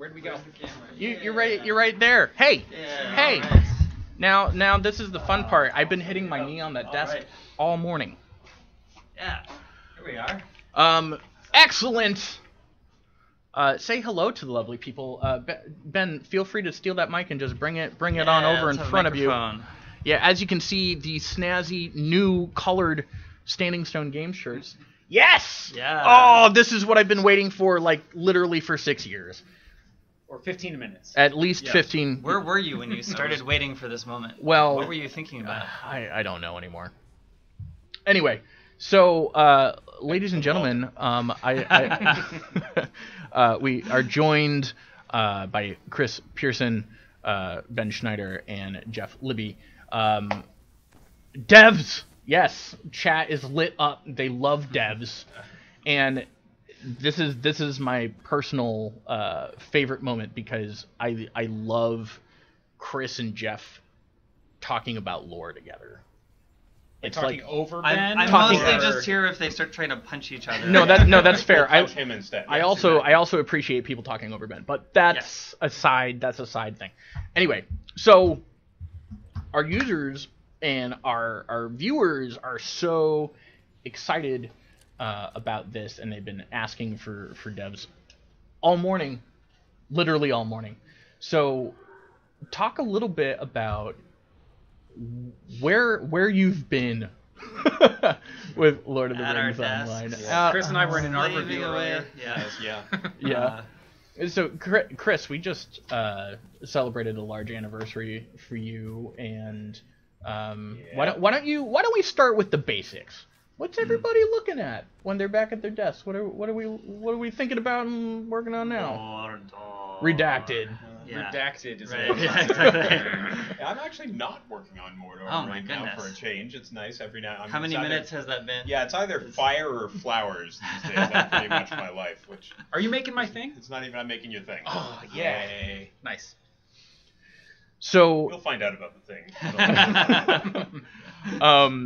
Where'd we go? You're right. You're right there. Hey, hey. Right. Now this is the fun part. I've been hitting my knee on that desk all morning. Yeah. Here we are. Excellent. Say hello to the lovely people. Ben, feel free to steal that mic and just bring it on over in front of you. Yeah, as you can see, the snazzy new colored Standing Stone Games shirts. Yes. Yeah. Oh, this is what I've been waiting for, like literally for 6 years. Or 15 minutes. At least 15. Where were you when you started waiting for this moment? Well, what were you thinking about? I don't know anymore. Anyway, so ladies and gentlemen, we are joined by Chris Pierson, Ben Schneider, and Jeff Libbey. Devs, yes, chat is lit up. They love devs, and this is my personal favorite moment because I love Chris and Jeff talking about lore together. It's talking like over Ben. I'm mostly just here if they start trying to punch each other. No, that's fair. Punch him instead. I also appreciate people talking over Ben, but that's a side thing. Anyway, so our users and our viewers are so excited about this, and they've been asking for devs all morning, literally all morning. So talk a little bit about where you've been with Lord of the Rings Online. Chris and I were in an art review earlier. Yeah. So Chris, we just celebrated a large anniversary for you, and why don't we start with the basics? What's everybody looking at when they're back at their desks? What are we thinking about and working on now? Redacted. Redacted is right. Yeah, exactly. I'm actually not working on Mordor right now for a change. It's nice every now. How many minutes has that been? Yeah, it's either fire or flowers these days. That's pretty much my life. Which are you making my thing? It's not even I'm making your thing. Oh yeah, yay. Nice. So you'll find out about the thing.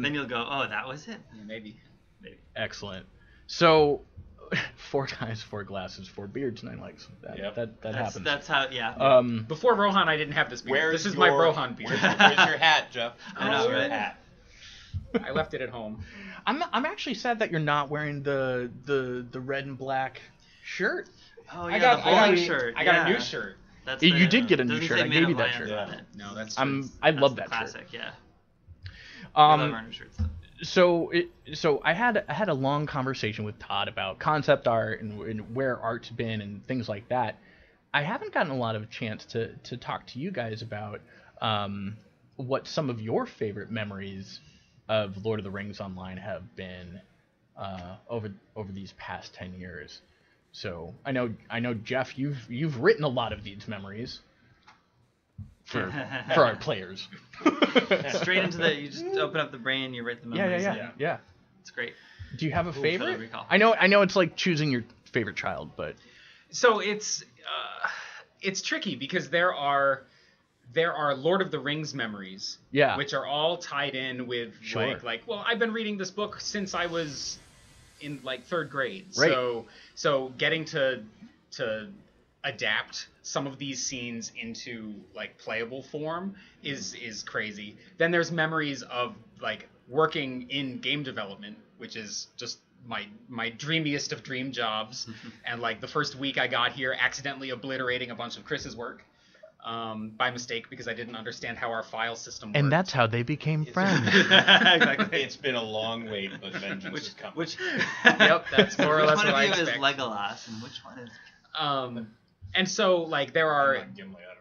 Then you'll go, oh, that was it. Yeah, maybe. Excellent. So. 4 times 4 glasses, 4 beards, 9 legs. That happens. That's how. Yeah. Before Rohan, I didn't have this beard. This is my Rohan beard. Where's your hat, Jeff? Where's your hat? I left it at home. I'm actually sad that you're not wearing the red and black shirt. Oh yeah, I got a shirt. I got a new shirt. You did get a new shirt. I gave you that shirt. No, that's. I love that classic, shirt. Yeah. I love our new shirts. So I had a long conversation with Todd about concept art and where art's been and things like that. I haven't gotten a lot of chance to talk to you guys about what some of your favorite memories of Lord of the Rings Online have been over these past 10 years. So I know Jeff, you've written a lot of these memories. For our players. Straight into you just open up the brain, you write the memories. Yeah. It's great. Do you have a favorite? I know it's like choosing your favorite child, but so it's tricky because there are Lord of the Rings memories, which are all tied in with like well, I've been reading this book since I was in like 3rd grade. Right. So getting to adapt some of these scenes into like playable form is crazy. Then there's memories of like working in game development, which is just my dreamiest of dream jobs. And like the first week I got here, accidentally obliterating a bunch of Chris's work by mistake because I didn't understand how our file system worked. And that's how they became friends. Exactly. It's been a long wait, but vengeance is coming. Yep, that's more or less what I expect. Which one of you is Legolas and which one is... And so, like, there are... I'm not Gimli, I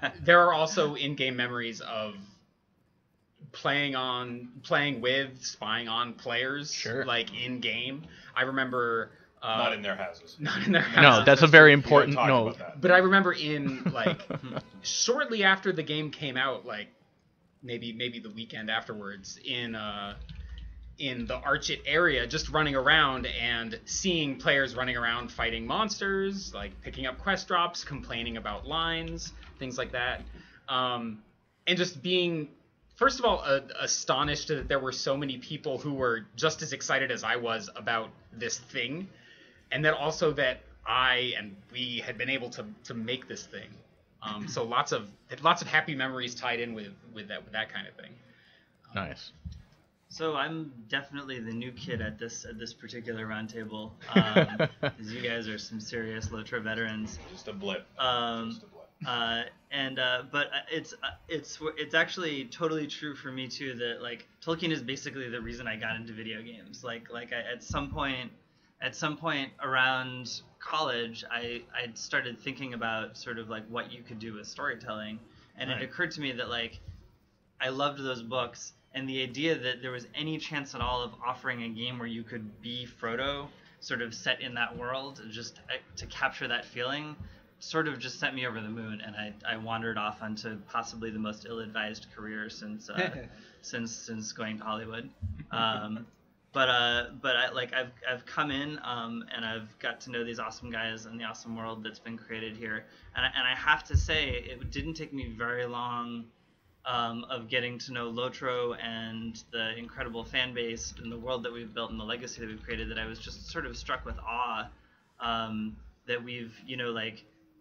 don't know. There are also in-game memories of playing with, spying on players, like, in-game. I remember... not in their houses. Not in their houses. No, that's a very important note. But I remember shortly after the game came out, like, maybe the weekend afterwards, in the Archit area, just running around and seeing players running around fighting monsters, like picking up quest drops, complaining about lines, things like that. And just being, first of all, astonished that there were so many people who were just as excited as I was about this thing. And then also that we had been able to make this thing. So lots of happy memories tied in with that kind of thing. Nice. So I'm definitely the new kid at this particular roundtable. Because you guys are some serious LOTRO veterans. Just a blip. But it's actually totally true for me too that like Tolkien is basically the reason I got into video games. At some point around college, I started thinking about sort of like what you could do with storytelling, and It occurred to me that like I loved those books, and the idea that there was any chance at all of offering a game where you could be Frodo, sort of set in that world, just to capture that feeling, sort of just sent me over the moon, and I wandered off onto possibly the most ill-advised career since going to Hollywood. But I've come in and I've got to know these awesome guys and the awesome world that's been created here, and I have to say it didn't take me very long of getting to know LOTRO and the incredible fan base and the world that we've built and the legacy that we've created that I was just sort of struck with awe that we've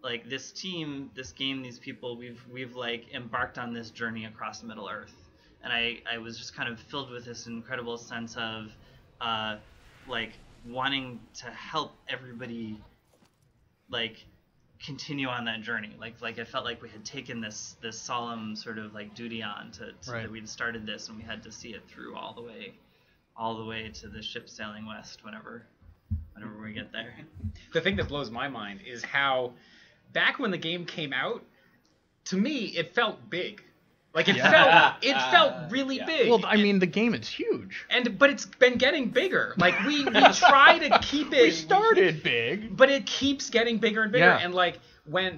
like this team, this game, these people, we've like embarked on this journey across Middle Earth, and I was just kind of filled with this incredible sense of like wanting to help everybody like continue on that journey. Like I felt like we had taken this solemn sort of like duty on to that we'd started this, and we had to see it through all the way to the ship sailing west whenever we get there. The thing that blows my mind is how back when the game came out, to me it felt big. Like it felt really big. Well, I mean, the game is huge. But it's been getting bigger. Like we try to keep it. We started big, but it keeps getting bigger and bigger. Yeah. And like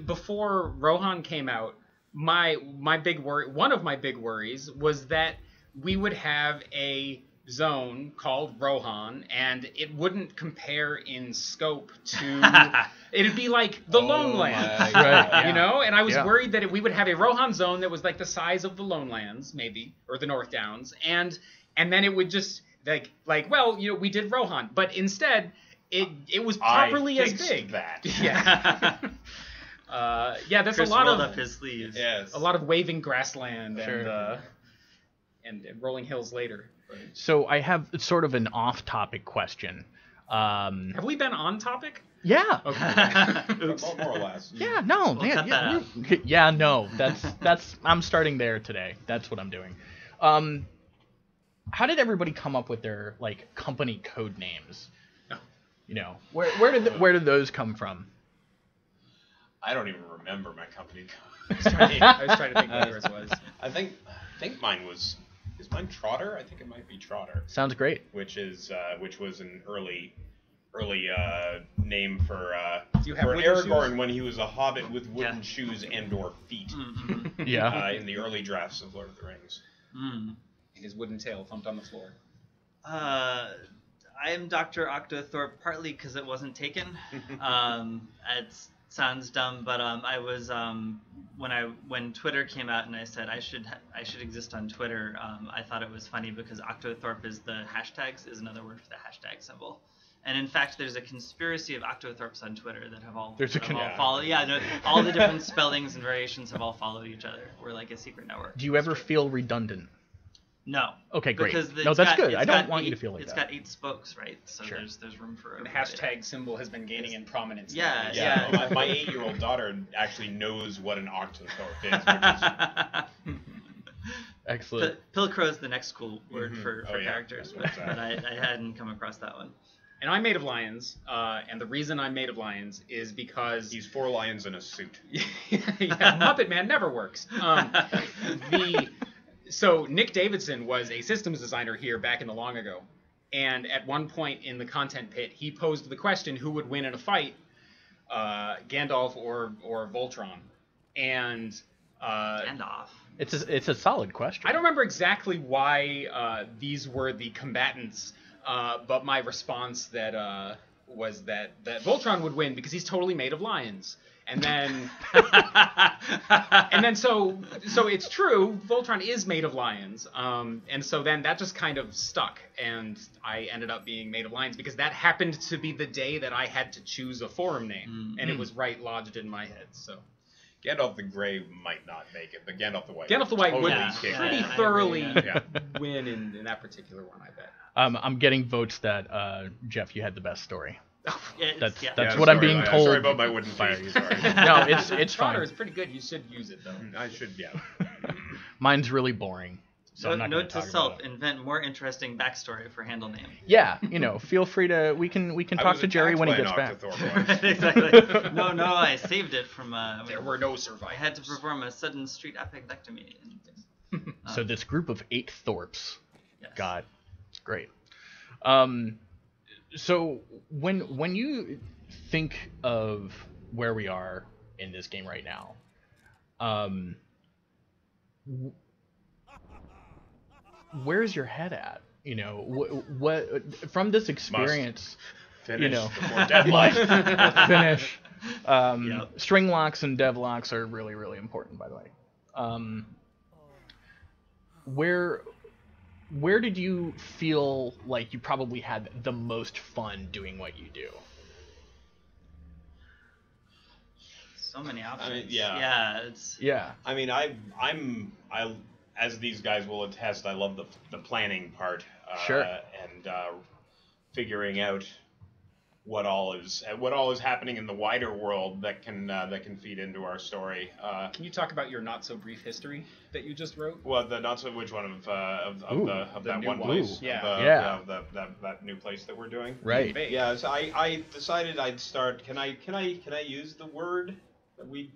before Rohan came out, my big worry, one of my big worries, was that we would have a zone called Rohan, and it wouldn't compare in scope to. It'd be like the Lone Lands, right? You know. And I was worried that we would have a Rohan zone that was like the size of the Lone Lands, maybe, or the North Downs, and then it would just like well, you know, we did Rohan, but instead it was properly as big. That. Yeah. There's Chris a lot rolled of up his sleeves. Yes. a lot of waving grassland Sure. and rolling hills later. So I have sort of an off-topic question. Have we been on topic? Yeah. Okay. Well, more or less. Yeah. No. We'll cut that out. Yeah. No. That's. I'm starting there today. That's what I'm doing. How did everybody come up with their like company code names? You know, where did those come from? I don't even remember my company code. I was trying to think what yours was. I think mine was. Is mine Trotter? I think it might be Trotter. Sounds great. Which was an early name for wooden Aragorn shoes? when he was a hobbit with wooden shoes and/or feet. Mm-hmm. Yeah. In the early drafts of Lord of the Rings. Mm. His wooden tail thumped on the floor. I am DrOctothorpe partly because it wasn't taken. It sounds dumb, but I was when Twitter came out and I said I should exist on Twitter. I thought it was funny because Octothorpe is another word for the hashtag symbol. And in fact, there's a conspiracy of Octothorpes on Twitter that have all followed. Yeah, no, all the different spellings and variations have all followed each other. We're like a secret network. Do you ever feel redundant? No. Okay, great. Because No, that's good. I don't want you to feel like that. It's got 8 spokes, right? So Sure. there's room for. The hashtag symbol has been gaining in prominence. Yeah, now. Yeah. My 8-year-old daughter actually knows what an Octothorpe is. Excellent. Pilcrow is the next cool word for Oh, yeah. characters, That's but I hadn't come across that one. And I'm made of lions, and the reason I'm made of lions is because He's 4 lions in a suit. Muppet Man never works. So Nick Davidson was a systems designer here back in the long ago, and at one point in the content pit, he posed the question, who would win in a fight, Gandalf or Voltron? And Gandalf. It's a solid question. I don't remember exactly why these were the combatants, but my response that was that Voltron would win because he's totally made of lions. And then so it's true, Voltron is made of lions. And so then that just kind of stuck, and I ended up being made of lions because that happened to be the day that I had to choose a forum name, and it was right lodged in my head. So Gandalf the Grey might not make it, but Gandalf the White would pretty thoroughly yeah. win in that particular one, I bet. I'm getting votes that Jeff, you had the best story. That's Yeah, what I'm being told. Sorry about my wooden feet. Sorry. No, it's fine. It's pretty good. You should use it though. I should, yeah. Mine's really boring. So I'm not Note to talk self: about it. invent more interesting backstory for handle name. Yeah, feel free to. We can talk to Jerry when he gets back. Exactly. No, I saved it from. There were no survivors. I had to perform a sudden street appendectomy. So this group of 8 Thorpes. Yes. God, great. So when you think of where we are in this game right now, where's your head at? What from this experience? Finish before deadline. Finish. String locks and dev locks are really, really important, by the way. Where did you feel like you probably had the most fun doing what you do? So many options. I mean, yeah. Yeah, it's. Yeah. I mean, as these guys will attest, I love the planning part. Sure. And figuring out what all is happening in the wider world that can feed into our story. Can you talk about your not so brief history that you just wrote? Well, the not so which one of the that new one one. place? Yeah. That new place that we're doing. Right. Yeah. So I decided I'd start. Can I use the word that we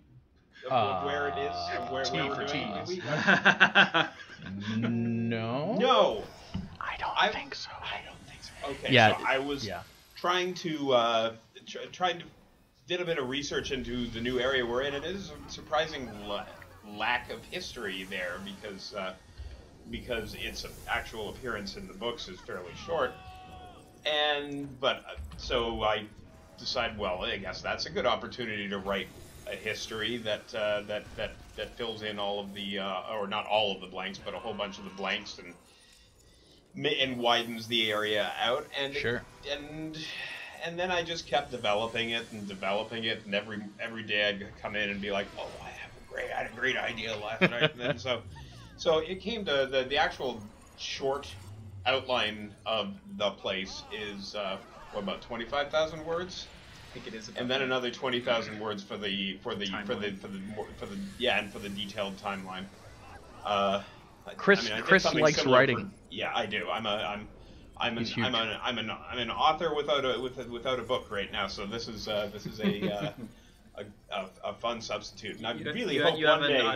of where it is? Of where we're doing it? No. No. I don't think so. I don't think so. Okay. Yeah. So I was trying to did a bit of research into the new area we're in, and it is a surprising lack of history there because its actual appearance in the books is fairly short. So I decided, well, I guess that's a good opportunity to write a history that fills in all of the or not all of the blanks, but a whole bunch of the blanks and widens the area out. And sure. And then I just kept developing it, and every day I'd come in and be like, oh, I had a great idea last night. And then so it came to the actual short outline of the place is about 25,000 words. I think it is. And then another 20,000 words for the detailed timeline. Chris likes writing. Yeah, I do. I'm an author without a book right now. So this is a fun substitute. And I really hope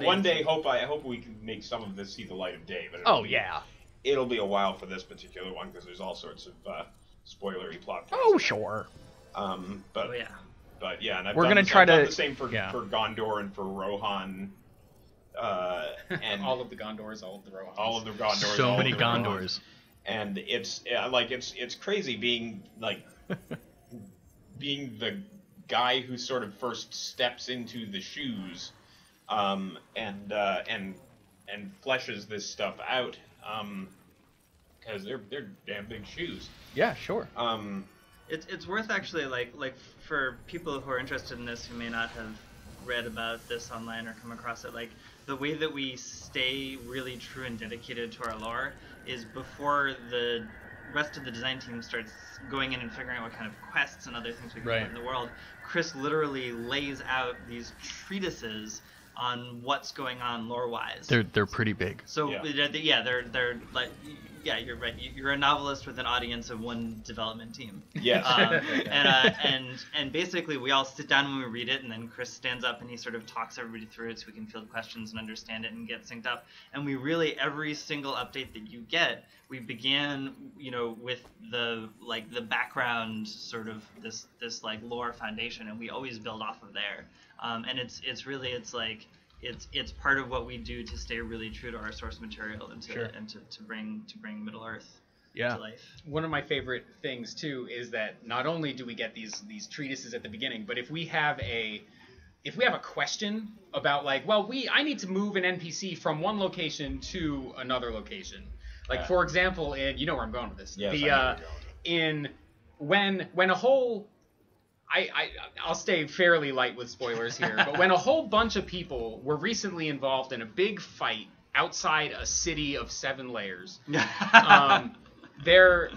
one day we can make some of this see the light of day. But it'll be a while for this particular one because there's all sorts of spoilery plot. Oh sure. And I've done the same for Gondor and for Rohan. And all of the Gondors, all of the Rohans. All of the Gondors. So many Gondors. And it's crazy being being the guy who sort of first steps into the shoes, and fleshes this stuff out, because they're damn big shoes. Yeah, sure. It's worth actually like for people who are interested in this who may not have read about this online or come across it, like the way that we stay really true and dedicated to our lore is before the rest of the design team starts going in and figuring out what kind of quests and other things we can put in the world. Chris literally lays out these treatises on what's going on lore-wise. They're pretty big. So they're like, yeah, you're right. You're a novelist with an audience of one development team. Yes. And basically we all sit down when we read it, and then Chris stands up and he sort of talks everybody through it so we can field questions and understand it and get synced up. And we really, every single update that you get, we began, with the background sort of this like lore foundation, and we always build off of there. And it's part of what we do to stay really true to our source material and to bring Middle Earth. to life. One of my favorite things too is that not only do we get these treatises at the beginning, but if we have a question about like, well, I need to move an NPC from one location to another location. Like for example, and you know where I'm going with this. Yes, I know where you're going. When a whole I'll stay fairly light with spoilers here, but when a whole bunch of people were recently involved in a big fight outside a city of 7 layers, there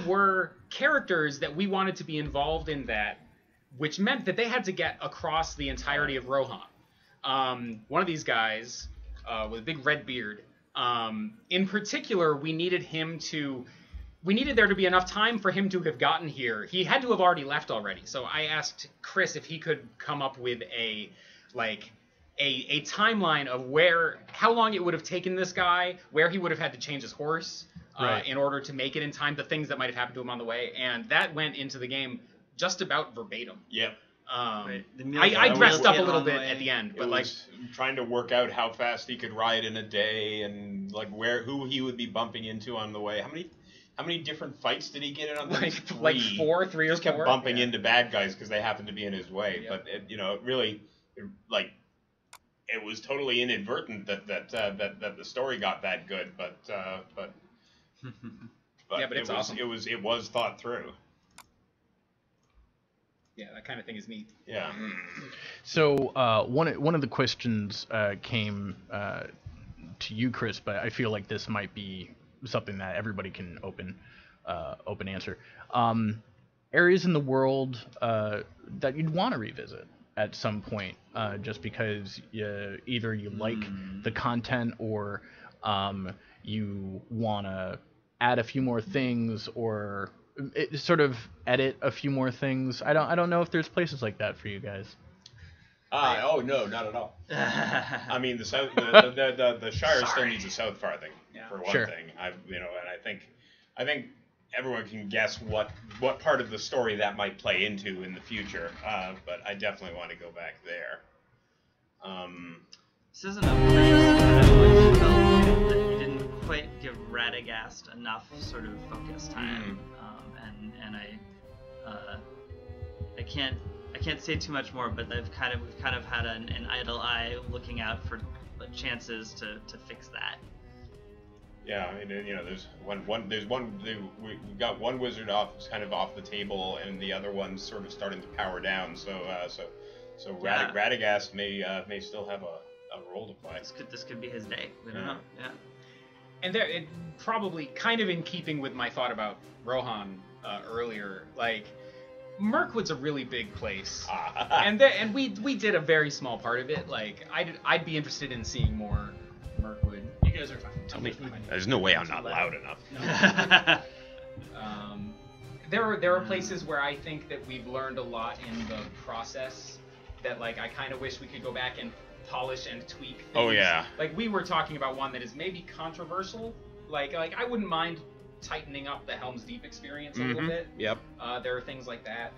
were characters that we wanted to be involved in that, which meant that they had to get across the entirety of Rohan. One of these guys with a big red beard, in particular, we needed there to be enough time for him to have gotten here. He had to have already left already. So I asked Chris if he could come up with a timeline of how long it would have taken this guy, where he would have had to change his horse in order to make it in time, the things that might have happened to him on the way. And that went into the game just about verbatim. Yep. I dressed up a little bit at the end, but like trying to work out how fast he could ride in a day and like who he would be bumping into on the way. How many different fights did he get in on the like 3 or 4? Just kept bumping into bad guys because they happened to be in his way. Yep. But it was totally inadvertent that the story got that good. But it's awesome. It was thought through. Yeah, that kind of thing is neat. Yeah. So one of the questions came to you, Chris, but I feel like this might be something that everybody can open answer. Areas in the world that you'd want to revisit at some point, just because either you like the content or you want to add a few more things or sort of edit a few more things. I don't know if there's places like that for you guys. Oh no, not at all. I mean, the Shire still needs a South Farthing for one thing. And I think everyone can guess what part of the story that might play into in the future. But I definitely want to go back there. This isn't a place that I always felt that you didn't quite give Radagast enough sort of focus time, and I can't say too much more, but we've kind of had an idle eye looking out for chances to fix that. Yeah, I mean, there's we've got one wizard off the table, and the other one's sort of starting to power down. So Radagast may still have a role to play. This could be his day. We don't know. Yeah. And it probably kind of in keeping with my thought about Rohan earlier, like Mirkwood's a really big place, and we did a very small part of it. Like I'd be interested in seeing more Mirkwood. You guys are fine. Tell me, there's no way I'm not loud enough. No. There are places where I think that we've learned a lot in the process that like I kind of wish we could go back and polish and tweak things. Oh yeah. Like we were talking about one that is maybe controversial. Like I wouldn't mind tightening up the Helm's Deep experience a little bit. Yep. There are things like that.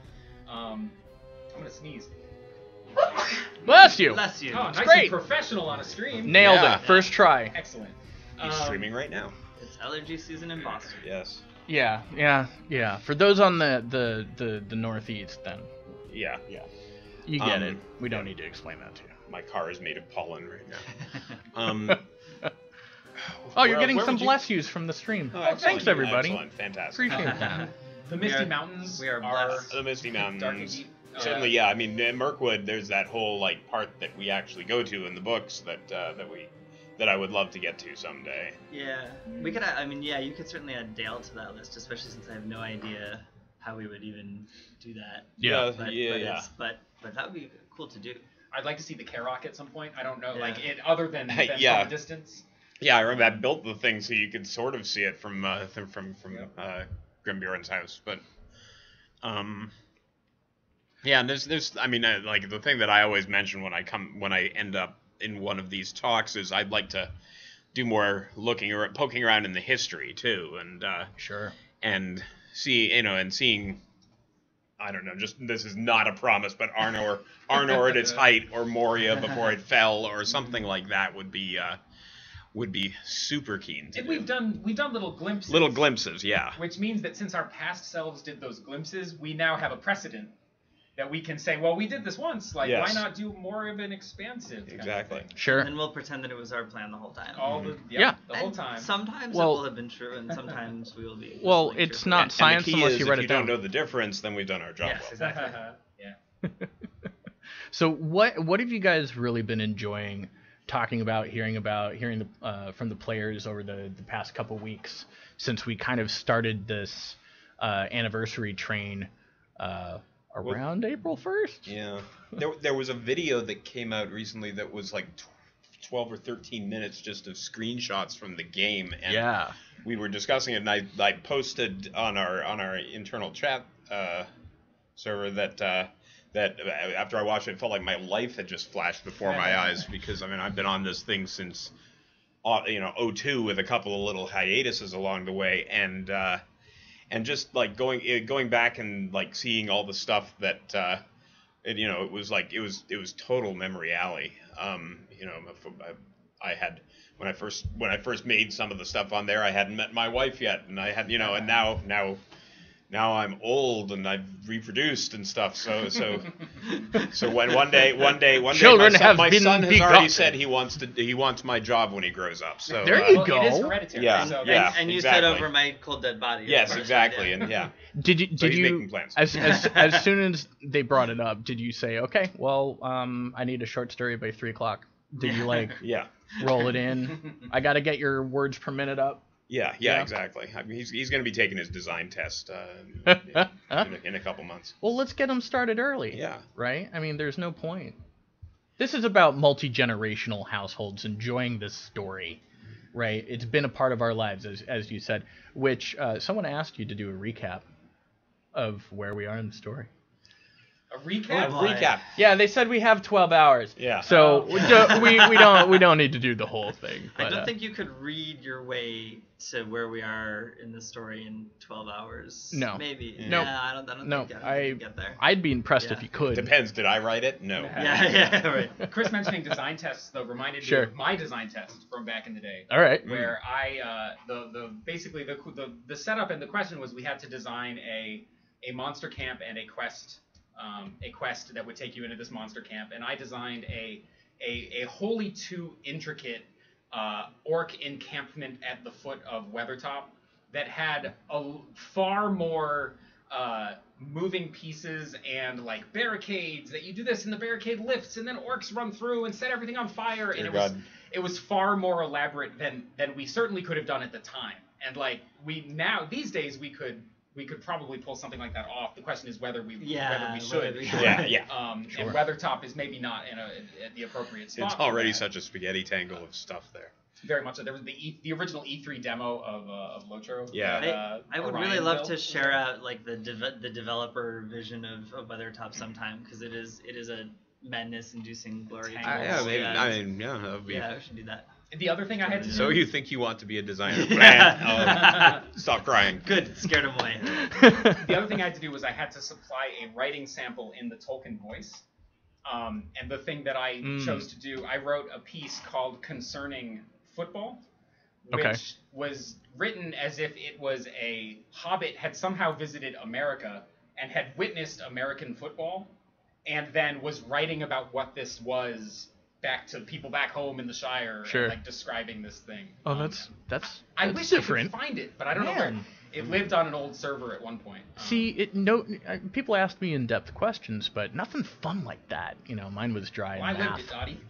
I'm gonna sneeze. Bless you. Bless you. Oh, nice great. and professional on a stream. Nailed Yeah. it. First try. Excellent. He's streaming right now. It's allergy season in Boston. Yes. Yeah. For those on the northeast, then Yeah. you get it. We don't need to explain that to you. My car is made of pollen right now. Oh, you're getting some bless yous from the stream. Oh, thanks everybody. Excellent. Fantastic. Appreciate that. The Misty Mountains we are blessed. The Misty dark and Mountains. deep. Certainly, yeah. I mean, in Mirkwood, there's that whole like part that we actually go to in the books that I would love to get to someday. Yeah, we could. I mean, yeah, you could certainly add Dale to that list, especially since I have no idea how we would even do that. Yeah. But that would be cool to do. I'd like to see the Karok at some point. I don't know, Yeah. like it other than from a distance. Yeah, I remember I built the thing so you could sort of see it from Grimbjorn's house, but yeah, and there's I mean, like the thing that I always mention when I end up in one of these talks is I'd like to do more looking or poking around in the history too, and Sure. and seeing. I don't know, just this is not a promise, but Arnor at its height, or Moria before it fell, or something like that would be would be super keen to And do. we've done little glimpses. Little glimpses, yeah. Which means that since our past selves did those glimpses, we now have a precedent that we can say, well, we did this once. Like, Yes. why not do more of an expansive kind of Exactly. thing? Sure. And we'll pretend that it was our plan the whole time. All the Yeah. the whole And time. Sometimes Well- it will have been true, and sometimes we will be. Well, whistling it's truthfully. not And science the key unless is you if write you it down. don't know the difference, then we've done our job Yes, well. exactly. Yeah. So what have you guys really been enjoying talking about, hearing from the players over the past couple weeks since we kind of started this anniversary train around April 1st? Yeah. There was a video that came out recently that was like 12 or 13 minutes just of screenshots from the game, and Yeah. we were discussing it, and I posted on our internal chat server that after I watched it, it felt like my life had just flashed before my eyes, because I mean I've been on this thing since 2002 with a couple of little hiatuses along the way, and just like going back and like seeing all the stuff that it was like it was total memory alley. I had when I first made some of the stuff on there, I hadn't met my wife yet, and I had and now I'm old and I've reproduced and stuff. So when one day Children my have son been has already begotten. said he wants my job when he grows up. So There you Well, go. it is hereditary. Yeah, So yeah. And you exactly. said over my cold dead body. of Yes, course, exactly, yeah. and yeah. Did you So he's making plans. as soon as they brought it up, did you say, okay, well, I need a short story by 3:00? Did you like Yeah. roll it in? I got to get your words per minute up. Yeah, Yeah. exactly. I mean, he's going to be taking his design test in a couple months. Well, let's get them started early. Yeah. Right? I mean, there's no point. This is about multi-generational households enjoying this story, right? It's been a part of our lives, as you said, which someone asked you to do a recap of where we are in the story. a recap. Recap. Yeah, they said we have 12 hours. Yeah. So we don't need to do the whole thing. I But, don't think you could read your way to where we are in the story in 12 hours. No. Maybe. No. Yeah, I don't think No, you get there. I'd be impressed Yeah. if you could. Depends. Did I write it? No. Yeah, right. Chris mentioning design tests though reminded Sure. me of my design test from back in the day. All right. Where I basically the setup and the question was we had to design a monster camp and a quest that would take you into this monster camp, and I designed a wholly too intricate orc encampment at the foot of Weathertop that had a far more moving pieces and like barricades that you do this and the barricade lifts and then orcs run through and set everything on fire, and it was far more elaborate than we certainly could have done at the time. And like these days we could probably pull something like that off. The question is whether we should. Yeah. Sure. And Weathertop is maybe not at the appropriate spot. It's for already that. such a spaghetti tangle of stuff there. Very much so. There was the original E3 demo of LOTRO. Yeah. that, I would Orion really love built. to share out like the developer vision of Weathertop sometime, because it is a madness-inducing glory. Tangles. That would be. Yeah, we should do that. The other thing I had to do. So you think you want to be a designer? Yeah. Stop crying. Good, scared him away. The other thing I had to do was I had to supply a writing sample in the Tolkien voice. And the thing that I chose to do, I wrote a piece called Concerning Football, which was written as if it was a hobbit had somehow visited America and had witnessed American football, and then was writing about what this was back to people back home in the Shire, Sure. and like describing this thing. Oh, that's I wish different. I could find it, but I don't know where. Man. It lived on an old server at one point. See, people asked me in-depth questions, but nothing fun like that. Mine was dry I and lived math. it, Dottie.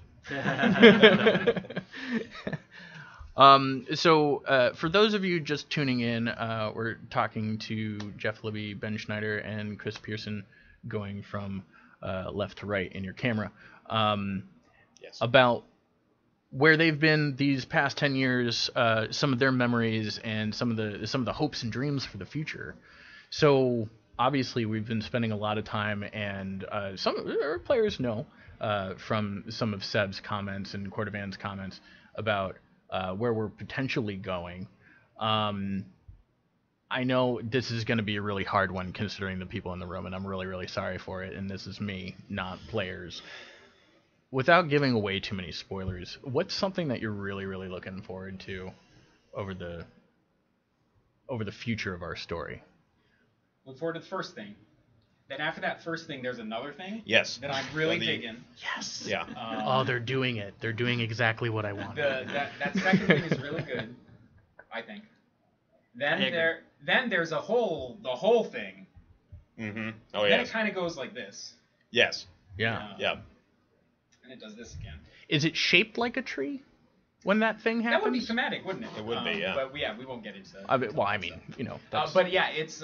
So for those of you just tuning in, we're talking to Jeff Libbey, Ben Schneider, and Chris Pierson, going from left to right in your camera, Yes. about where they've been these past 10 years, some of their memories, and some of the hopes and dreams for the future. So obviously we've been spending a lot of time, and some of our players know from some of Seb's comments and Quartervan's comments about where we're potentially going. I know this is going to be a really hard one considering the people in the room, and I'm really, really sorry for it. And this is me, not players. without giving away too many spoilers, what's something that you're really, really looking forward to over the future of our story? Look forward to the first thing. Then after that first thing, there's another thing. Yes. That I'm really digging. Yes. Yeah. Oh, they're doing it. They're doing exactly what I want. That second thing is really good, I think. Then there's the whole thing. Mm-hmm. Oh, Then yes. it kind of goes like this. Yes. Yeah. Yeah. And it does this again. Is it shaped like a tree when that thing happens? That would be thematic, wouldn't it? It would be, yeah. But we won't get into that. I mean, That's... but yeah, it's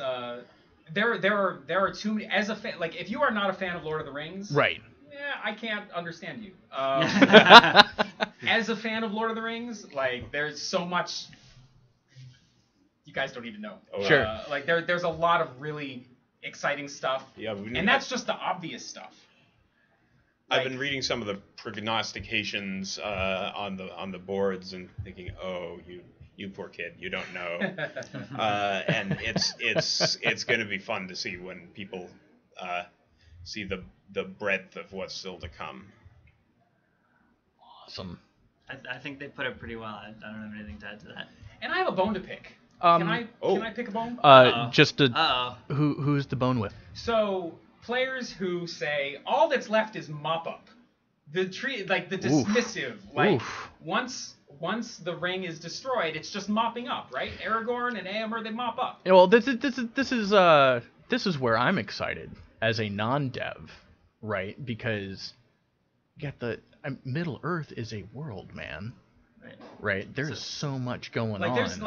there are too many as a fan. Like if you are not a fan of Lord of the Rings, right? Yeah, I can't understand you. As a fan of Lord of the Rings, like there's so much you guys don't even know. Sure. Like there's a lot of really exciting stuff. Yeah, and that's just the obvious stuff. I've been reading some of the prognostications on the boards and thinking, oh, you poor kid, you don't know. And it's going to be fun to see when people see the breadth of what's still to come. Awesome. I think they put it pretty well. I don't have anything to add to that. And I have a bone to pick. Can I pick a bone? Who's the bone with? So players who say all that's left is mop up, the tree, like the dismissive, like once the ring is destroyed, it's just mopping up, right? Aragorn and Éomer, they mop up. Well, this is where I'm excited as a non-dev, right? Because Middle Earth is a world, man. Right. There's so much going on. There's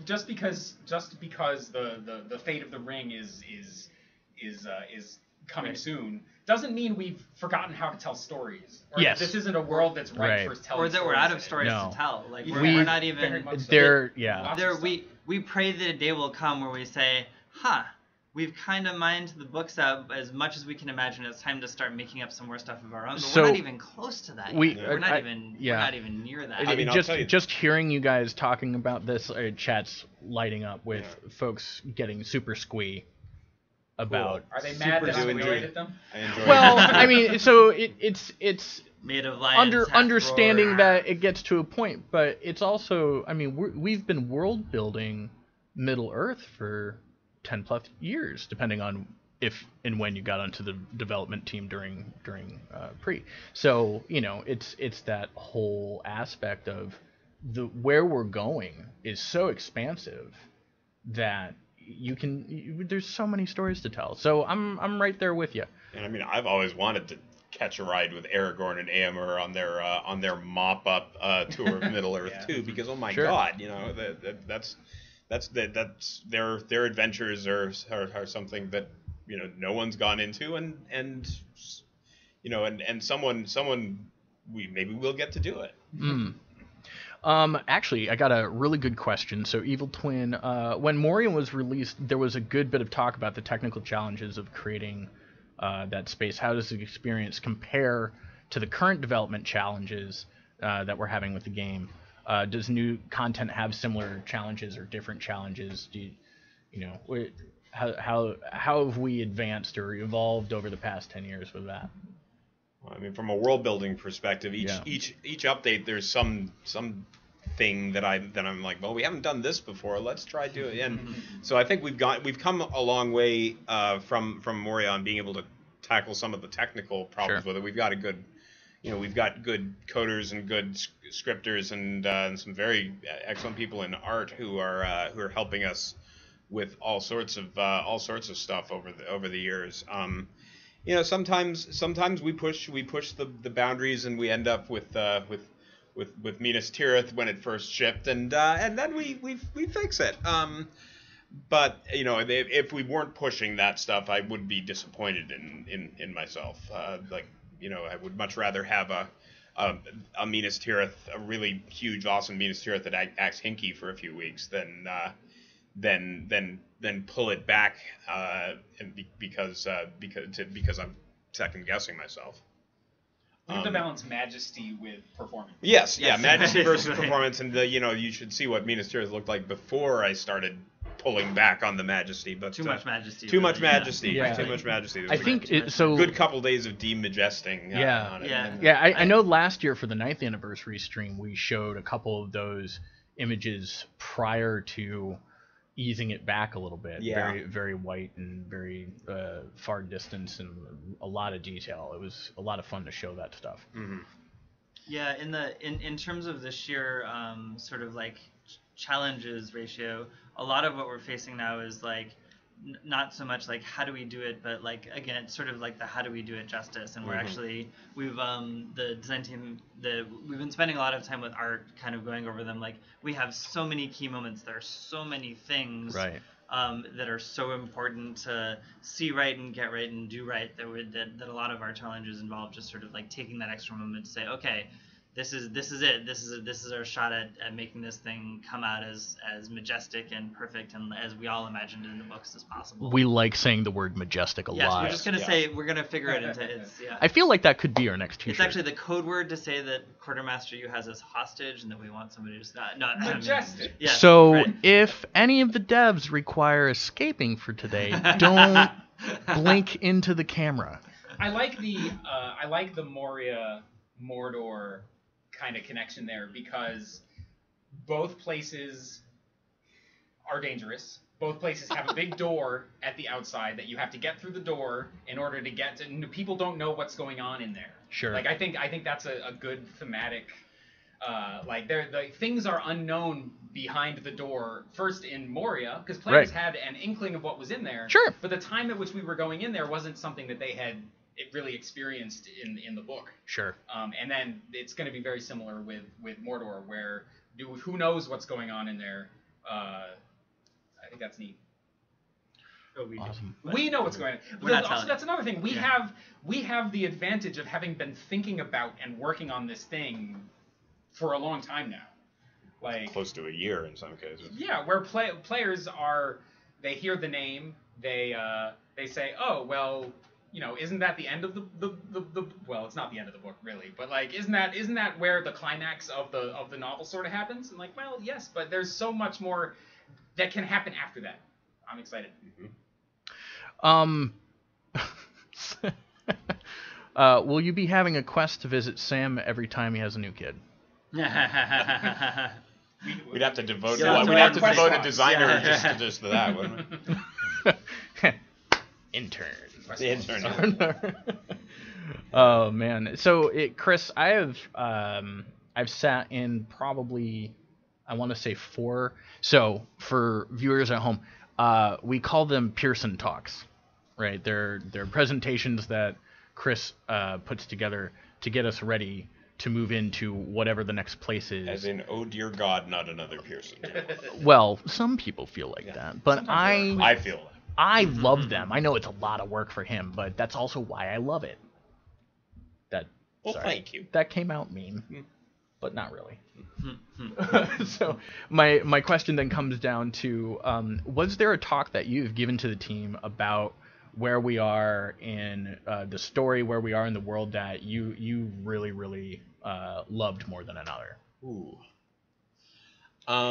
just because the fate of the ring is coming soon doesn't mean we've forgotten how to tell stories. Or yes. This isn't a world that's right for telling stories. Or that we're out of stories to tell. Like we're not even we pray that a day will come where we say, we've kind of mined the books out as much as we can imagine. It's time to start making up some more stuff of our own. But we're not even close to that. We're not even near that. I mean, just hearing you guys talking about this, chat's lighting up with folks getting super squee about. Are they mad that I enjoyed them? I enjoyed well, I mean, so it's made of lions, understanding that it gets to a point, but it's also, I mean, we've been world building Middle Earth for 10 plus years, depending on if and when you got onto the development team during pre. So it's that whole aspect of where we're going is so expansive that there's so many stories to tell. So I'm right there with you. And I mean, I've always wanted to catch a ride with Aragorn and Éomer on their mop up tour of Middle Earth too, because oh my god, that's their adventures are something that no one's gone into and someone maybe we'll get to do it. Actually, I got a really good question. So Evil Twin, when Morion was released, there was a good bit of talk about the technical challenges of creating that space. How does the experience compare to the current development challenges that we're having with the game? Does new content have similar challenges or different challenges? How have we advanced or evolved over the past 10 years with that? Well, I mean, from a world building perspective, each update there's some thing that I'm like, well, we haven't done this before. Let's try doing it. And so I think we've come a long way from Morion being able to tackle some of the technical problems with it. We've got a good. We've got good coders and good scripters and some very excellent people in art who are helping us with all sorts of stuff over the years. Sometimes we push the boundaries and we end up with Minas Tirith when it first shipped, and then we fix it. But if we weren't pushing that stuff, I would be disappointed in myself. I would much rather have a Minas Tirith, a really huge, awesome Minas Tirith that acts hinky for a few weeks than pull it back because I'm second guessing myself. We have to balance majesty with performance. Yes, majesty versus performance, and you should see what Minas Tirith looked like before I started pulling back on the majesty, but too much majesty. Too really, much majesty. Yeah. Too much majesty. I think so. Good couple days of demajesting. Yeah. On it. Yeah. I know last year for the 9th anniversary stream, we showed a couple of those images prior to easing it back a little bit. Yeah. Very, very white and very far distance and a lot of detail. It was a lot of fun to show that stuff. Mm-hmm. Yeah, in terms of the sheer sort of like challenges ratio, a lot of what we're facing now is like not so much like how do we do it, but like again it's sort of like the how do we do it justice. And we're actually we've the design team we've been spending a lot of time with art kind of going over them. Like we have so many key moments, there are so many things Right. that are so important to see right and get right and do right that a lot of our challenges involve just sort of like taking that extra moment to say, okay, this is it. This is our shot at making this thing come out as majestic and perfect and as we all imagined in the books as possible. We like saying the word majestic a Yes, lot. we're just gonna say we're gonna figure it into it's yeah. I feel like that could be our next t-shirt. It's actually the code word to say that QuartermasterU has us hostage and that we want somebody to just Majestic. Yeah. So right. if any of the devs require escaping for today, don't blink into the camera. I like the Moria Mordor kind of connection there because both places are dangerous. Both places have a big door at the outside that you have to get through the door in order to get to. People don't know what's going on in there. Sure. Like I think that's a good thematic. Like the things are unknown behind the door first in Moria because players had an inkling of what was in there. Sure. But the time at which we were going in there wasn't something that they had really experienced in the book. Sure. And then it's going to be very similar with Mordor, where who knows what's going on in there. I think that's neat. Oh, we Awesome. We know what's going on. We're not Also, telling. that's another thing. We have the advantage of having been thinking about and working on this thing for a long time now. Like Close to a year in some cases. yeah, where players are, they hear the name, they say, oh well, you know, isn't that the end of the well, it's not the end of the book really, but like, isn't that where the climax of the novel sort of happens? And like, well, yes, but there's so much more that can happen after that. I'm excited. Will you be having a quest to visit Sam every time he has a new kid? We'd have to devote Yeah, we'd have to quest devote a box. designer Yeah. just to that, wouldn't we? Intern. The intern. Oh man. So Chris, I've sat in probably, I want to say 4. So for viewers at home, we call them Pierson talks, right? They're presentations that Chris puts together to get us ready to move into whatever the next place is. As in, oh dear God, not another Pierson. Well, some people feel like that, but I feel that. I love them. I know it's a lot of work for him, but that's also why I love it. Well, thank you. That came out mean, but not really. So my question then comes down to, was there a talk that you've given to the team about where we are in the story, where we are in the world that you really, really loved more than another? Ooh.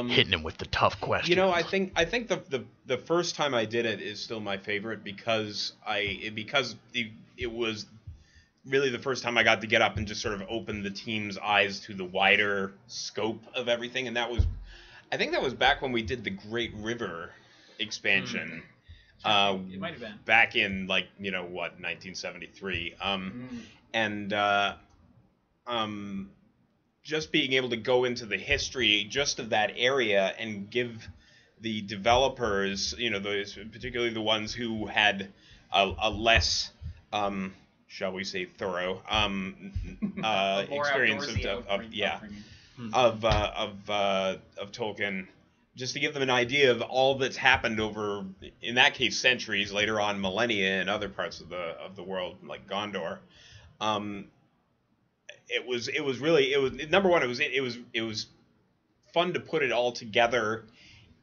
Hitting him with the tough question. You know, I think the first time I did it is still my favorite because it was really the first time I got to get up and just sort of open the team's eyes to the wider scope of everything, and I think that was back when we did the Great River expansion. It might have been back in 1973. And just being able to go into the history just of that area and give the developers, those, particularly the ones who had a less, shall we say, thorough experience of Tolkien, just to give them an idea of all that's happened over, in that case, centuries, later on millennia in other parts of the world, like Gondor. It was number one. It was fun to put it all together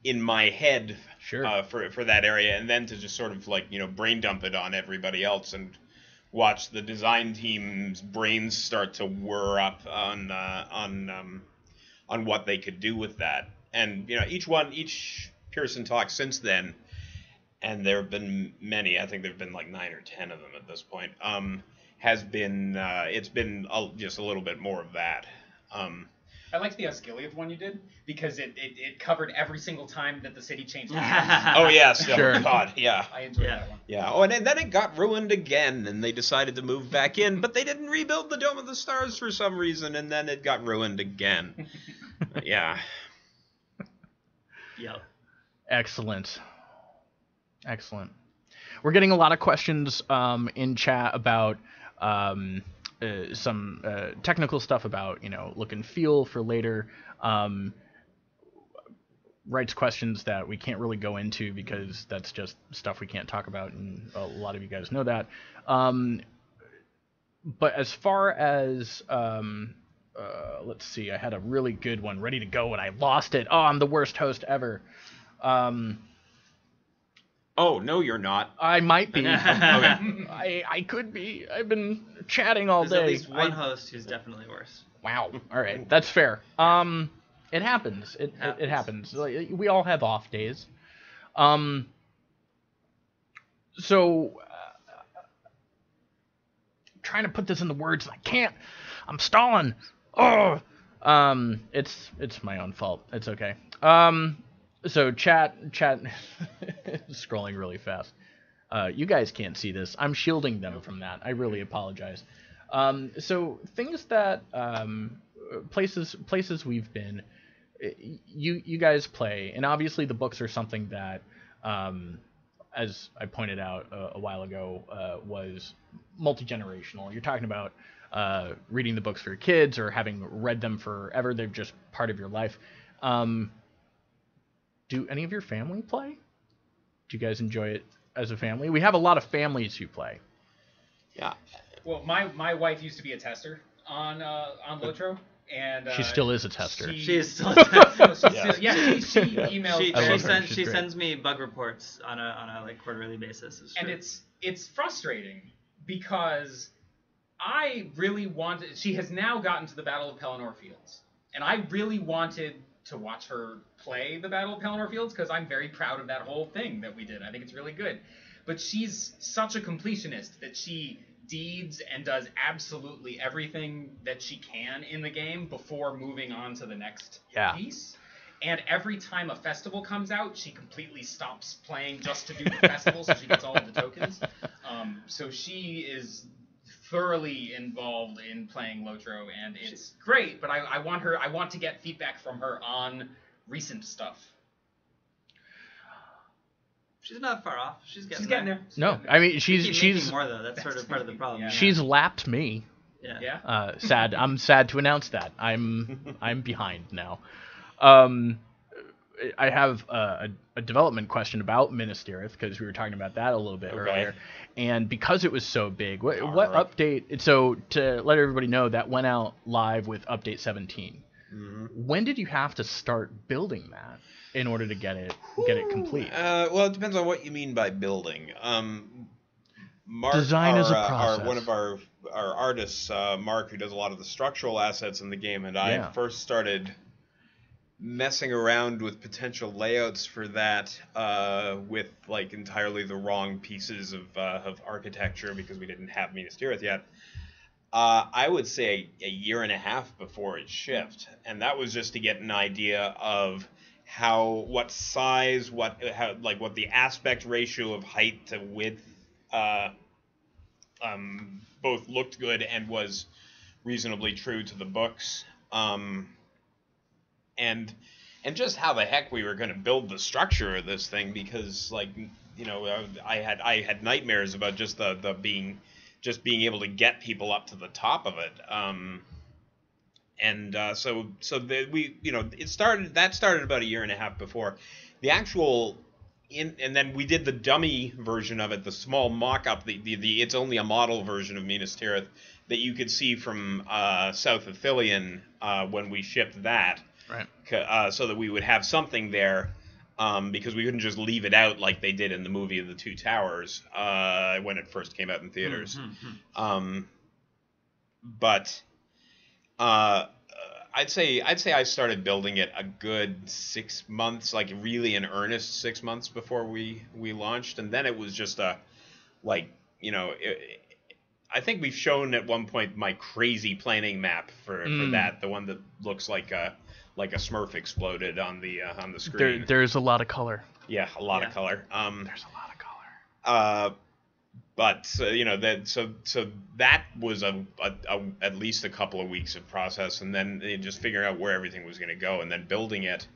in my head, Sure. For that area, and then to just sort of brain dump it on everybody else and watch the design team's brains start to whir up on what they could do with that. And each Pierson talks since then, and there have been many. I think there have been like 9 or 10 of them at this point. Has been it's been just a little bit more of that. I liked the Osgiliath one you did because it covered every single time that the city changed hands. Oh yes, Sure. Oh, God, yeah. I enjoyed that one. Yeah. Oh, and then it got ruined again, and they decided to move back in, but they didn't rebuild the Dome of the Stars for some reason, and then it got ruined again. Yeah. Yep. Excellent. We're getting a lot of questions in chat about some technical stuff about, look and feel for later. Writes questions that we can't really go into because that's just stuff we can't talk about, and a lot of you guys know that. But as far as let's see, I had a really good one ready to go and I lost it. Oh, I'm the worst host ever. Oh, no, you're not. I might be. Okay. I could be. I've been chatting all There's day. at least one host who's definitely worse. Wow. All right, that's fair. It happens. It happens. Like, we all have off days. So trying to put this into words, and I can't. I'm stalling. Oh. It's my own fault. It's okay. So chat scrolling really fast. You guys can't see this. I'm shielding them from that. I really apologize. So things that places we've been, you guys play, and obviously the books are something that, as I pointed out a while ago, was multi-generational. You're talking about reading the books for your kids or having read them forever. They're just part of your life. Do any of your family play? Do you guys enjoy it as a family? We have a lot of families who play. Yeah. Well, my wife used to be a tester on LOTRO, and She still is a tester. She is still a tester. She emails. She sends me bug reports on a like quarterly basis. And it's frustrating because I really wanted. She has now gotten to the Battle of Pelennor Fields, and I really wanted to watch her play the Battle of Pelennor Fields because I'm very proud of that whole thing that we did. I think it's really good. But she's such a completionist that she deeds and does absolutely everything that she can in the game before moving on to the next piece. And every time a festival comes out, she completely stops playing just to do the festival so she gets all of the tokens. So she is thoroughly involved in playing LOTRO, and it's great, but I want to get feedback from her on recent stuff. She's not far off. She's getting there. No, I mean she's making more though. That's sort of part of the problem. Yeah. She's lapped me. Yeah. Sad. I'm sad to announce that I'm behind now. I have a development question about Minas Tirith because we were talking about that a little bit earlier, and because it was so big, what update? So to let everybody know, that went out live with update 17. Mm-hmm. When did you have to start building that in order to get it complete? Well, it depends on what you mean by building. Mark, design is a process. One of our artists, Mark, who does a lot of the structural assets in the game, and I first started messing around with potential layouts for that with like entirely the wrong pieces of architecture because we didn't have Minas Tirith yet. I would say a year and a half before it shipped, and that was just to get an idea of what size, what the aspect ratio of height to width both looked good and was reasonably true to the books. And just how the heck we were going to build the structure of this thing, because I had nightmares about just being able to get people up to the top of it. It started about a year and a half before the actual. And then we did the dummy version of it, the small mock-up, the it's only a model version of Minas Tirith that you could see from South of Thilion when we shipped that. Right. So that we would have something there, because we couldn't just leave it out like they did in the movie of the Two Towers when it first came out in theaters. But I'd say I started building it a good 6 months, like really in earnest 6 months before we launched, and then it was just I think we've shown at one point my crazy planning map for that, the one that looks like a Smurf exploded on the screen. There's a lot of color. Yeah, a lot of color. There's a lot of color. But that was at least a couple of weeks of process, and then just figuring out where everything was going to go, and then building it.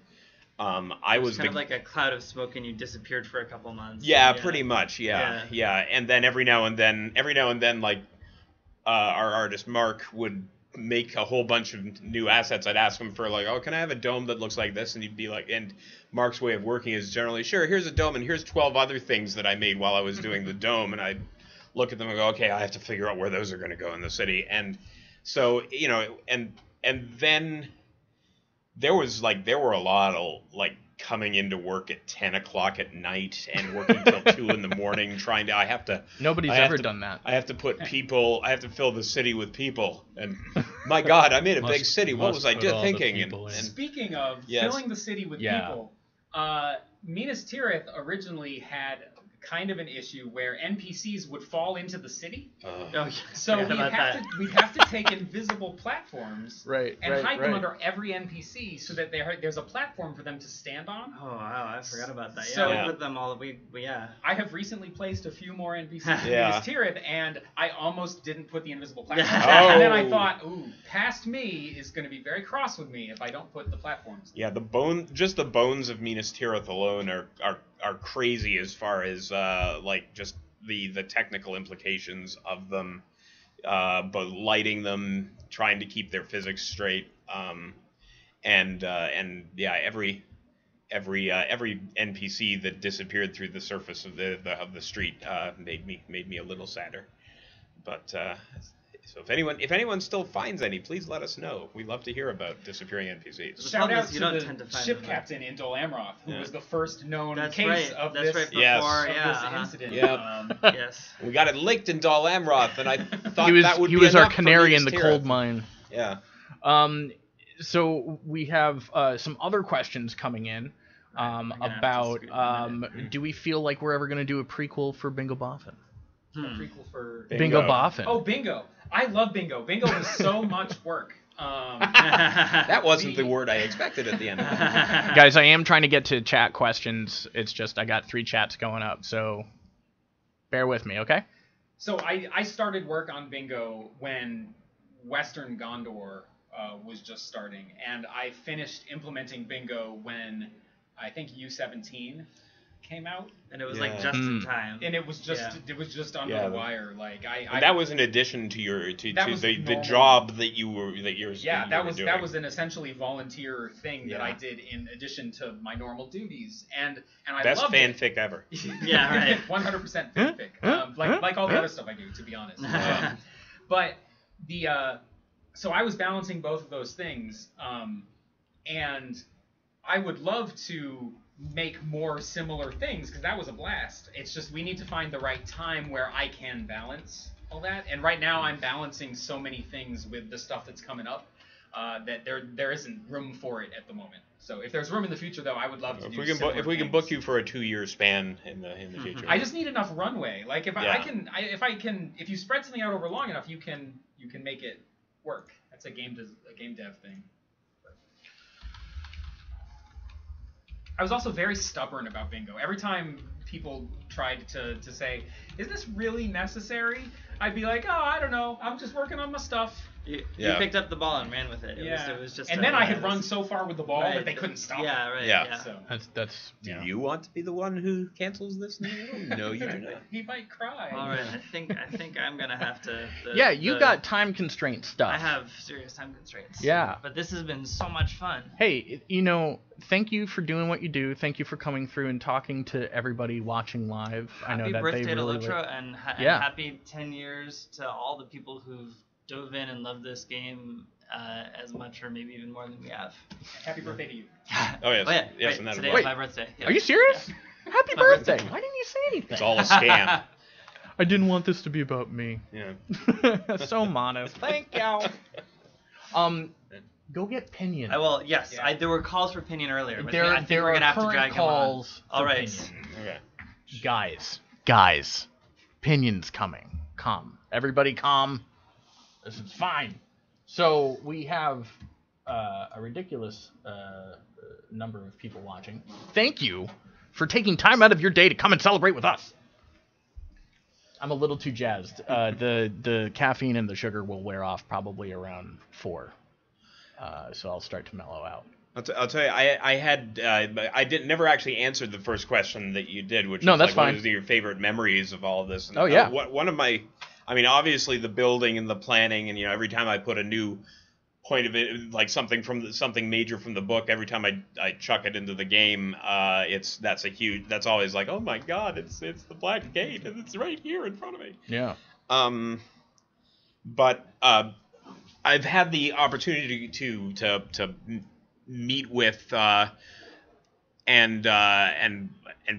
I was kind of like a cloud of smoke, and you disappeared for a couple months. Yeah, pretty much. Yeah. And then every now and then, like our artist Mark would make a whole bunch of new assets. I'd ask him for like, oh, can I have a dome that looks like this? And he'd be like, and Mark's way of working is generally, sure, here's a dome and here's 12 other things that I made while I was doing the dome. And I'd look at them and go, okay, I have to figure out where those are going to go in the city. And so, and then there were a lot of like coming into work at 10 o'clock at night and working till 2 in the morning Nobody's ever done that. I have to fill the city with people, and my God, I made a big city. What was I thinking? And speaking of filling the city with people, Minas Tirith originally had kind of an issue where NPCs would fall into the city. So we'd have to take invisible platforms and hide them under every NPC so that there's a platform for them to stand on. Oh wow, I forgot about that. So, we put them all. I have recently placed a few more NPCs in Minas Tirith, and I almost didn't put the invisible platforms. And then I thought, past me is going to be very cross with me if I don't put the platforms. Yeah, the bones of Minas Tirith alone are crazy as far as just the technical implications of them, but lighting them, trying to keep their physics straight, every NPC that disappeared through the surface of the street made me a little sadder. But so if anyone still finds any, please let us know. We'd love to hear about disappearing NPCs. Shout out to the ship captain in Dol Amroth, who was the first known case of this incident. Yes. We got it linked in Dol Amroth, and I thought he was our canary in the coal mine. Yeah. So we have some other questions coming in about do we feel like we're ever going to do a prequel for Bingo Boffin? A prequel for Bingo Boffin. Oh, Bingo. I love Bingo. Bingo was so much work. That wasn't the word I expected at the end. Guys, I am trying to get to chat questions. It's just I got 3 chats going up, so bear with me, okay? So I started work on Bingo when Western Gondor was just starting, and I finished implementing Bingo when I think U17 came out, and it was like just in time, and it was just under the wire. Like that was in addition to your the job that you were that was an essentially volunteer thing that I did in addition to my normal duties, and I best loved fanfic ever. 100% fanfic, like all the other stuff I do, to be honest. But so I was balancing both of those things, and I would love to make more similar things because that was a blast. It's just we need to find the right time where I can balance all that, and right now I'm balancing so many things with the stuff that's coming up that there isn't room for it at the moment. So if there's room in the future, though, I would love to if we can book you for a 2-year span in the future. I just need enough runway. Like if you spread something out over long enough, you can make it work. That's a game dev thing. I was also very stubborn about Bingo. Every time people tried to say, is this really necessary? I'd be like, oh, I don't know. I'm just working on my stuff. You picked up the ball and ran with it. It was just. And then I had run so far with the ball that they couldn't stop it. Yeah. So that's. Do you want to be the one who cancels this now? No, you do not. He might cry. All right, I think I'm gonna have to. You got time constraint stuff. I have serious time constraints. Yeah. But this has been so much fun. Hey, thank you for doing what you do. Thank you for coming through and talking to everybody watching live. I know that happy birthday to really LOTRO and happy 10 years to all the people who've dove in and loved this game as much or maybe even more than we have. Happy birthday to you. Oh, yes. Yes, and today is my birthday. Yeah. Are you serious? Yeah. Happy birthday. Why didn't you say anything? It's all a scam. I didn't want this to be about me. Yeah. So mono. Thank you. Go get Pinion. I will. Yes, Yeah. There were calls for Pinion earlier, but There I think we're are gonna have to current drag calls him on. All for right. Pinion. Okay. Guys, Pinion's coming. Calm. Everybody calm. This is fine. So we have a ridiculous number of people watching. Thank you for taking time out of your day to come and celebrate with us. I'm a little too jazzed. The caffeine and the sugar will wear off probably around 4. So I'll start to mellow out. I'll tell you, I never actually answered the first question that you did, which No, was that's like, fine. what is your favorite memories of all of this? And, Oh, yeah. One of my, I mean, obviously the building and the planning, and every time I put a new point of it, like something major from the book, every time I chuck it into the game, that's always like, oh my God, it's the Black Gate and it's right here in front of me. Yeah. But I've had the opportunity to meet with and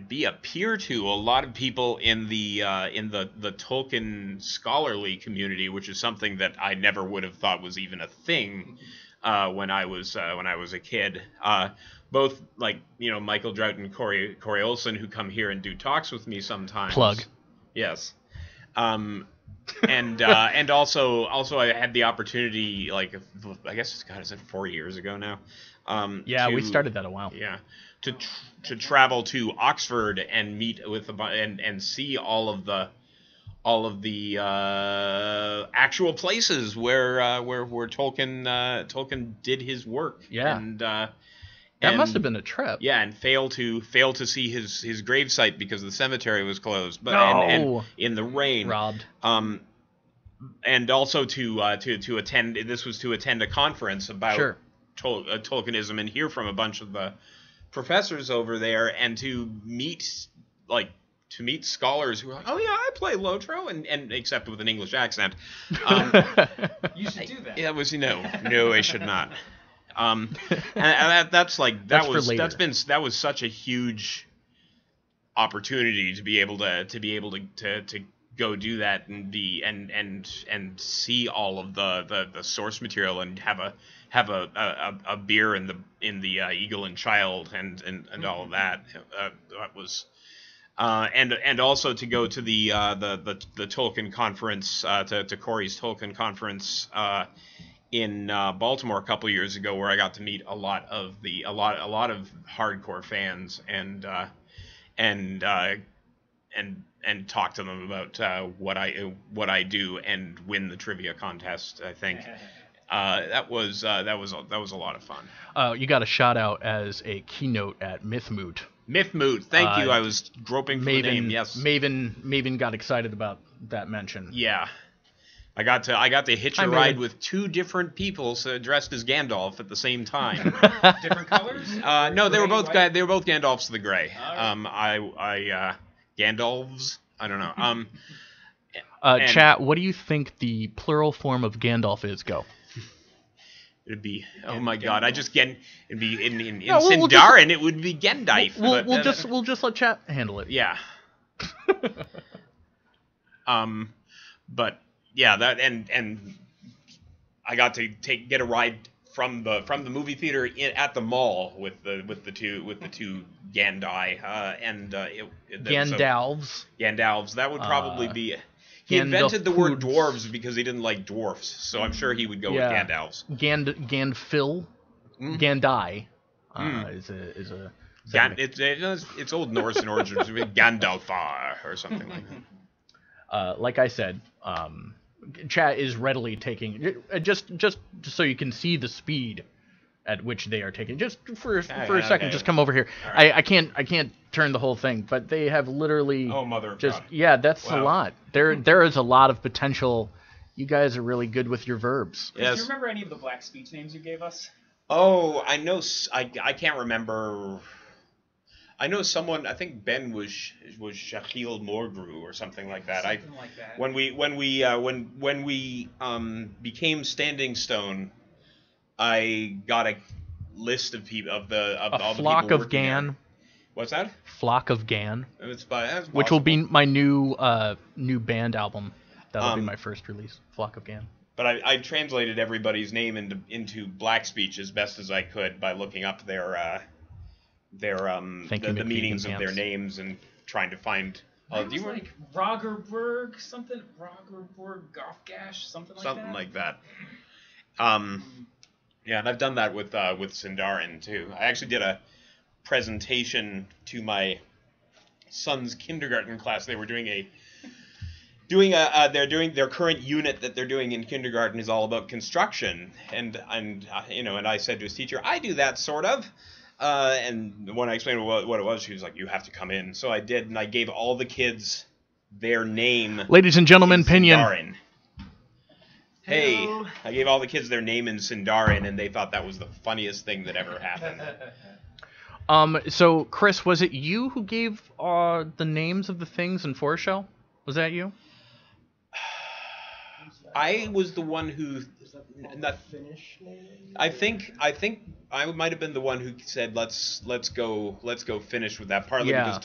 be a peer to a lot of people in the Tolkien scholarly community, which is something that I never would have thought was even a thing when I was a kid. Both Michael Drout and Corey Olson, who come here and do talks with me sometimes. Plug. Yes. And also I had the opportunity, I guess is it 4 years ago now? We started that a while. Yeah, to travel to Oxford and meet with and see all of the actual places where Tolkien did his work. Yeah. And that must have been a trip. Yeah, and fail to see his gravesite because the cemetery was closed. But No! and in the rain. Robbed. And also to attend. This was to attend a conference about Sure. Tolkienism and hear from a bunch of the professors over there, and to meet scholars who are like, oh yeah, I play LOTRO, and except with an English accent. You should do that. Yeah, no, I should not. And that was such a huge opportunity to be able to go do that and see all of the source material and have a beer in the Eagle and Child and all of that. That was and also to go to the Tolkien conference, to Corey's Tolkien conference in Baltimore a couple years ago, where I got to meet a lot of hardcore fans and talk to them about what I do and win the trivia contest. I think that was a lot of fun. You got a shout out as a keynote at Mythmoot. Mythmoot, thank you. I was groping for the name. Yes, Maven got excited about that mention. Yeah, I got to hitch a ride with 2 different people dressed as Gandalf at the same time. Different colors? No, they were both white? they were both Gandalfs the Grey. Right. Gandalfs? I don't know. Chat, what do you think the plural form of Gandalf is? Go. It'd be, oh my God! It'd be in we'll Sindarin. It would be Gendif. We'll just let chat handle it. Yeah. But yeah, that and I got to get a ride from the movie theater at the mall with the two Gandai Gandalfs. Gandalfs. That would probably be. He invented the word dwarves because he didn't like dwarfs, so I'm sure he would go with Gandalfs. Gandfil, Gandai is a. It's Old Norse in origin, Gandalfar or something like that. Like I said, chat is readily taking just so you can see the speed at which they are taking. Just for a second, just come over here. Right. I can't turn the whole thing, but they have literally. Oh, mother of just God. Yeah, that's a lot. There is a lot of potential. You guys are really good with your verbs. Yes. Do you remember any of the black speech names you gave us? Oh, I know. I can't remember. I know someone. I think Ben was Shaquille Morgrew or something like that. Something like that. When we became Standing Stone, I got a list of people of all the flock people of Gan. There. What's that? Flock of Gan. That's which will be my new band album. That'll be my first release. Flock of Gan. But I translated everybody's name into black speech as best as I could by looking up the meanings of their names and trying to find. It was like Rogerberg something, Rogerberg Gothgash, something like that. Yeah, and I've done that with Sindarin too. I actually did a presentation to my son's kindergarten class. They were doing their current unit that they're doing in kindergarten is all about construction, and I said to his teacher, I do that sort of. And when I explained what it was, she was like, you have to come in. So I did, and I gave all the kids their name. Ladies and gentlemen, Pinion. Hey, I gave all the kids their name in Sindarin, and they thought that was the funniest thing that ever happened. So, Chris, was it you who gave the names of the things in Foreshell? Was that you? I was the one who. Finnish name? I think I might have been the one who said let's go Finnish with that. Partly because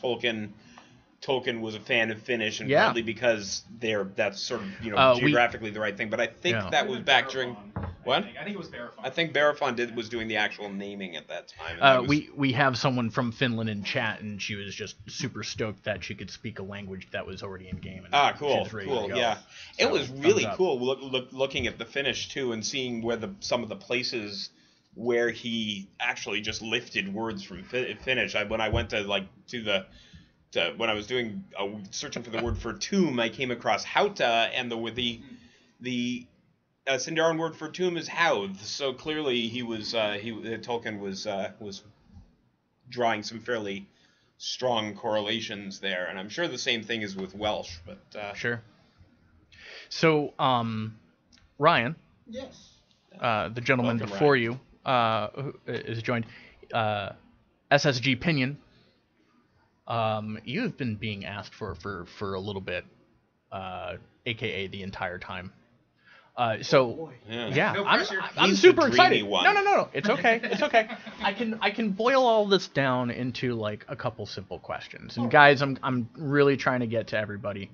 Tolkien was a fan of Finnish, and partly because that's sort of geographically the right thing. But I think that was back during what? I think it was Barafon. I think Barafon was doing the actual naming at that time. We have someone from Finland in chat, and she was just super stoked that she could speak a language that was already in game. And Cool. Yeah, so, it was really cool looking at the Finnish too, and seeing where some of the places where he actually just lifted words from Finnish. When I went to when I was doing searching for the word for tomb, I came across hauta, and the Sindarin word for tomb is hauth. So clearly Tolkien was drawing some fairly strong correlations there, and I'm sure the same thing is with Welsh. But sure. So, Ryan. Yes. The gentleman Welcome, before Ryan. you is joined. SSG Pinion. You've been being asked for a little bit, aka the entire time. Yeah, No I'm pressure. I'm super the excited. dreamy one. No, it's okay. It's okay. I can boil all this down into like a couple simple questions. And guys, I'm really trying to get to everybody.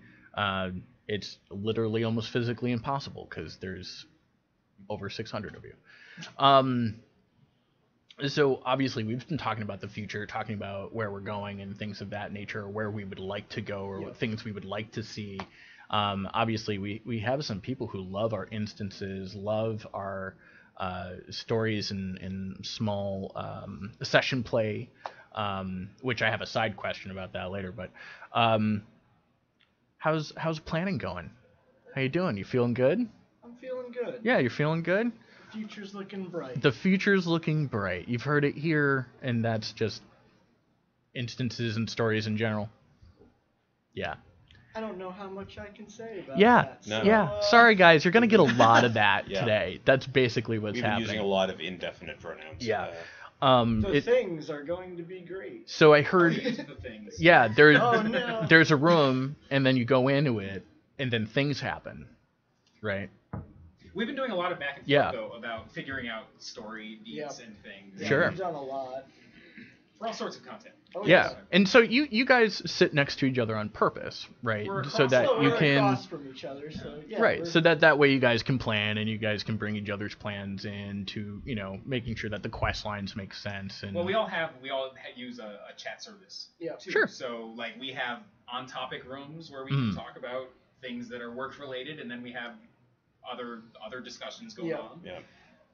It's literally almost physically impossible because there's over 600 of you. So obviously we've been talking about the future, talking about where we're going and things of that nature, where we would like to go, or what things we would like to see. Obviously we have some people who love our instances, love our stories in small session play, which I have a side question about that later. But how's planning going? How you doing? You feeling good? I'm feeling good. Yeah, you're feeling good? The future's looking bright. The future's looking bright. You've heard it here, and that's just instances and stories in general. Yeah. I don't know how much I can say about that. No. Yeah. Sorry, guys. You're going to get a lot of that today. That's basically what's We've been happening. using a lot of indefinite pronouns. Yeah. Things are going to be great. So I heard... The things. Yeah, no. There's a room, and then you go into it, and then things happen. Right? We've been doing a lot of back and forth, though, about figuring out story beats and things. Yeah, Sure. We've done a lot. For all sorts of content. Oh, Yeah. And so you guys sit next to each other on purpose, right? We're So across- that So you we're can... across from each other, so yeah. Right, so that way you guys can plan, and you guys can bring each other's plans into, making sure that the quest lines make sense. And Well, we all use a chat service. Yeah. Too. Sure. So like we have on-topic rooms where we can talk about things that are work related, and then we have other discussions going on. Yeah.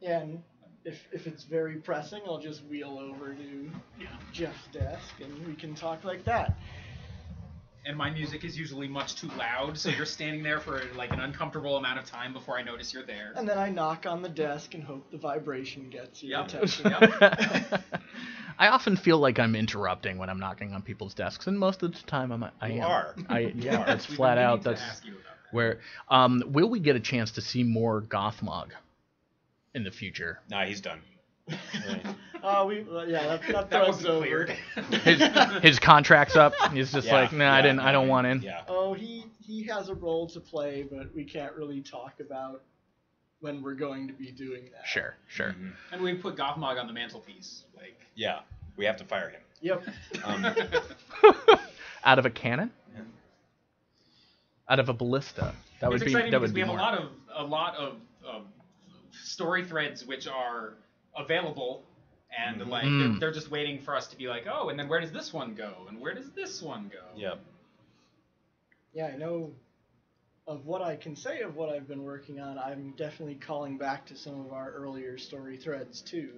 Yeah, and if it's very pressing, I'll just wheel over to Jeff's desk, and we can talk like that. And my music is usually much too loud, so you're standing there for like an uncomfortable amount of time before I notice you're there. And then I knock on the desk and hope the vibration gets your Yep. attention. I often feel like I'm interrupting when I'm knocking on people's desks, and most of the time I am. are. Yeah, that's We flat need out. to That's ask you about that. where. Will we get a chance to see more Gothmog in the future? Nah, he's done. That That thread's wasn't over. clear. His contract's up. He's just Yeah, like, nah, I don't want in. Yeah. Oh, he has a role to play, but we can't really talk about when we're going to be doing that. Sure. Mhm. And we put Gothmog on the mantelpiece. Like, Yeah. We have to fire him. Yep. Out of a cannon? Out of a ballista. That it's would be exciting that because would we be have more. a lot of story threads which are available, and like they're just waiting for us to be like, oh, and then where does this one go, and where does this one go? Yep. Yeah, I know of what I can say of what I've been working on. I'm definitely calling back to some of our earlier story threads too.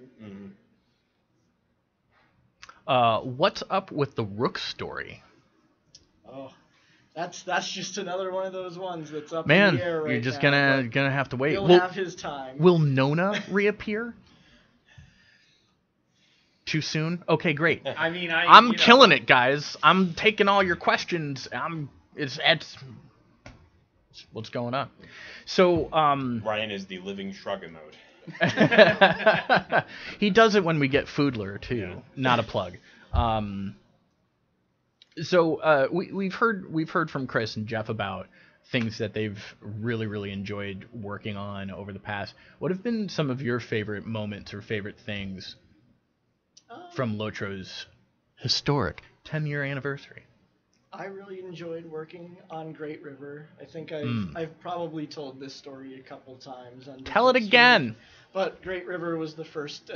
What's up with the Rook story? Oh, that's just another one of those ones that's up Man, in the air right you're just now, gonna have to wait. He'll have his time. Will Nona reappear? Too soon? Okay, great. I mean, I'm killing it, guys. I'm taking all your questions. It's what's going on. So Ryan is the living shrug emote. he does it when we get Foodler too. Yeah. Not a plug. So we've heard from Chris and Jeff about things that they've really enjoyed working on over the past. What have been some of your favorite moments or favorite things from LOTRO's historic 10-year anniversary? I really enjoyed working on Great River. I think I've probably told this story a couple times. Tell it again! But Great River was the first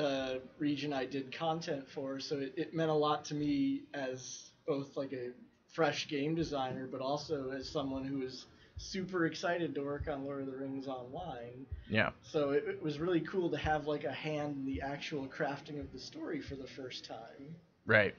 region I did content for, so it meant a lot to me as both like a fresh game designer, but also as someone who is super excited to work on Lord of the Rings Online. Yeah. So it was really cool to have like a hand in the actual crafting of the story for the first time. Right.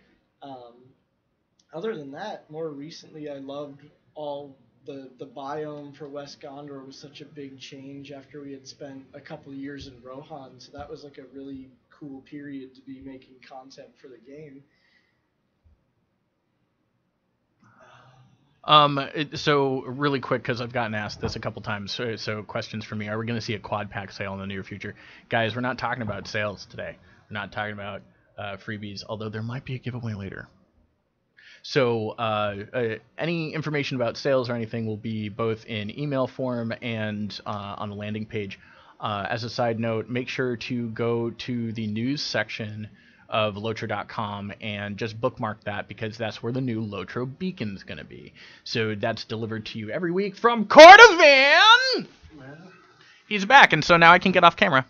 Other than that, more recently I loved all the biome for West Gondor was such a big change after we had spent a couple of years in Rohan, so that was like a really cool period to be making content for the game. So really quick, because I've gotten asked this a couple times, so questions for me. Are we going to see a quad pack sale in the near future? Guys, we're not talking about sales today. We're not talking about freebies, although there might be a giveaway later. So any information about sales or anything will be both in email form and on the landing page. As a side note, make sure to go to the news section of LOTRO.com and just bookmark that, because that's where the new LOTRO beacon is going to be. So that's delivered to you every week from Cordovan! He's back, and so now I can get off camera.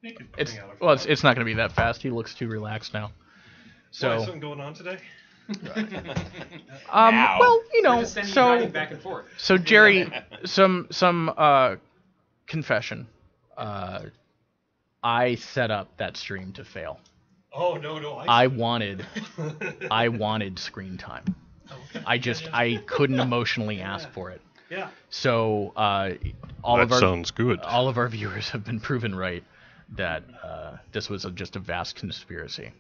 It's not going to be that fast. He looks too relaxed now. So something going on today? Well, you know, so back and forth. So Jerry, some confession. I set up that stream to fail. Oh no! I wanted screen time. Okay. I couldn't emotionally ask for it. Yeah. So sounds good. All of our viewers have been proven right that this was just a vast conspiracy.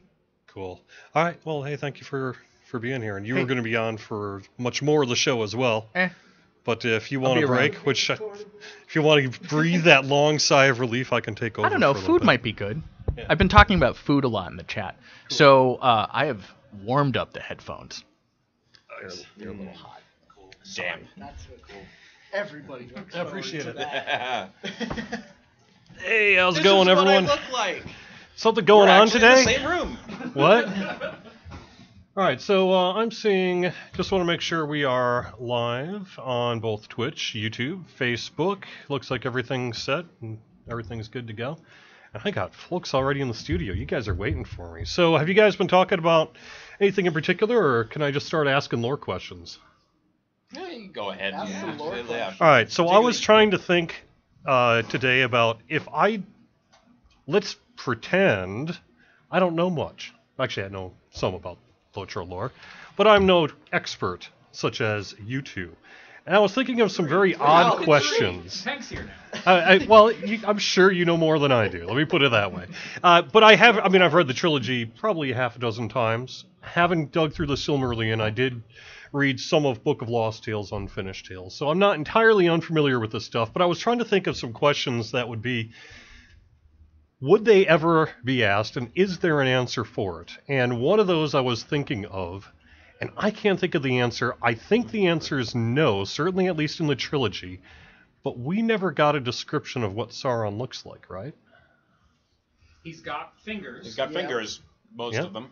Cool. All right. Well, hey, thank you for being here, and you were going to be on for much more of the show as well. But if you want a break, if you want to breathe that long sigh of relief, I can take over. I don't know. Food might be good. Yeah. I've been talking about food a lot in the chat. Cool. So I have warmed up the headphones. They're a little hot. Cool. Damn. That's so cool. Everybody looks I appreciate it. Hey, how's it going, everyone? This is what I look like. Something going on today? In the same room. What? All right, so I'm seeing, just want to make sure we are live on both Twitch, YouTube, Facebook. Looks like everything's set and everything's good to go. And I got folks already in the studio. You guys are waiting for me. So have you guys been talking about anything in particular, or can I just start asking lore questions? Yeah, you can go ahead. All right, so I was trying to think today about let's pretend I don't know much. Actually, I know some about LOTRO lore, but I'm no expert, such as you two. And I was thinking of some very odd questions. Penk's here now. Well, I'm sure you know more than I do. Let me put it that way. But I've read the trilogy probably half a dozen times. Having dug through the Silmarillion, I did read some of Book of Lost Tales, Unfinished Tales. So I'm not entirely unfamiliar with this stuff, but I was trying to think of some questions that would be, would they ever be asked, and is there an answer for it? And one of those I was thinking of, and I can't think of the answer. I think the answer is no, certainly at least in the trilogy, but we never got a description of what Sauron looks like, right? He's got fingers. He's got fingers, most of them.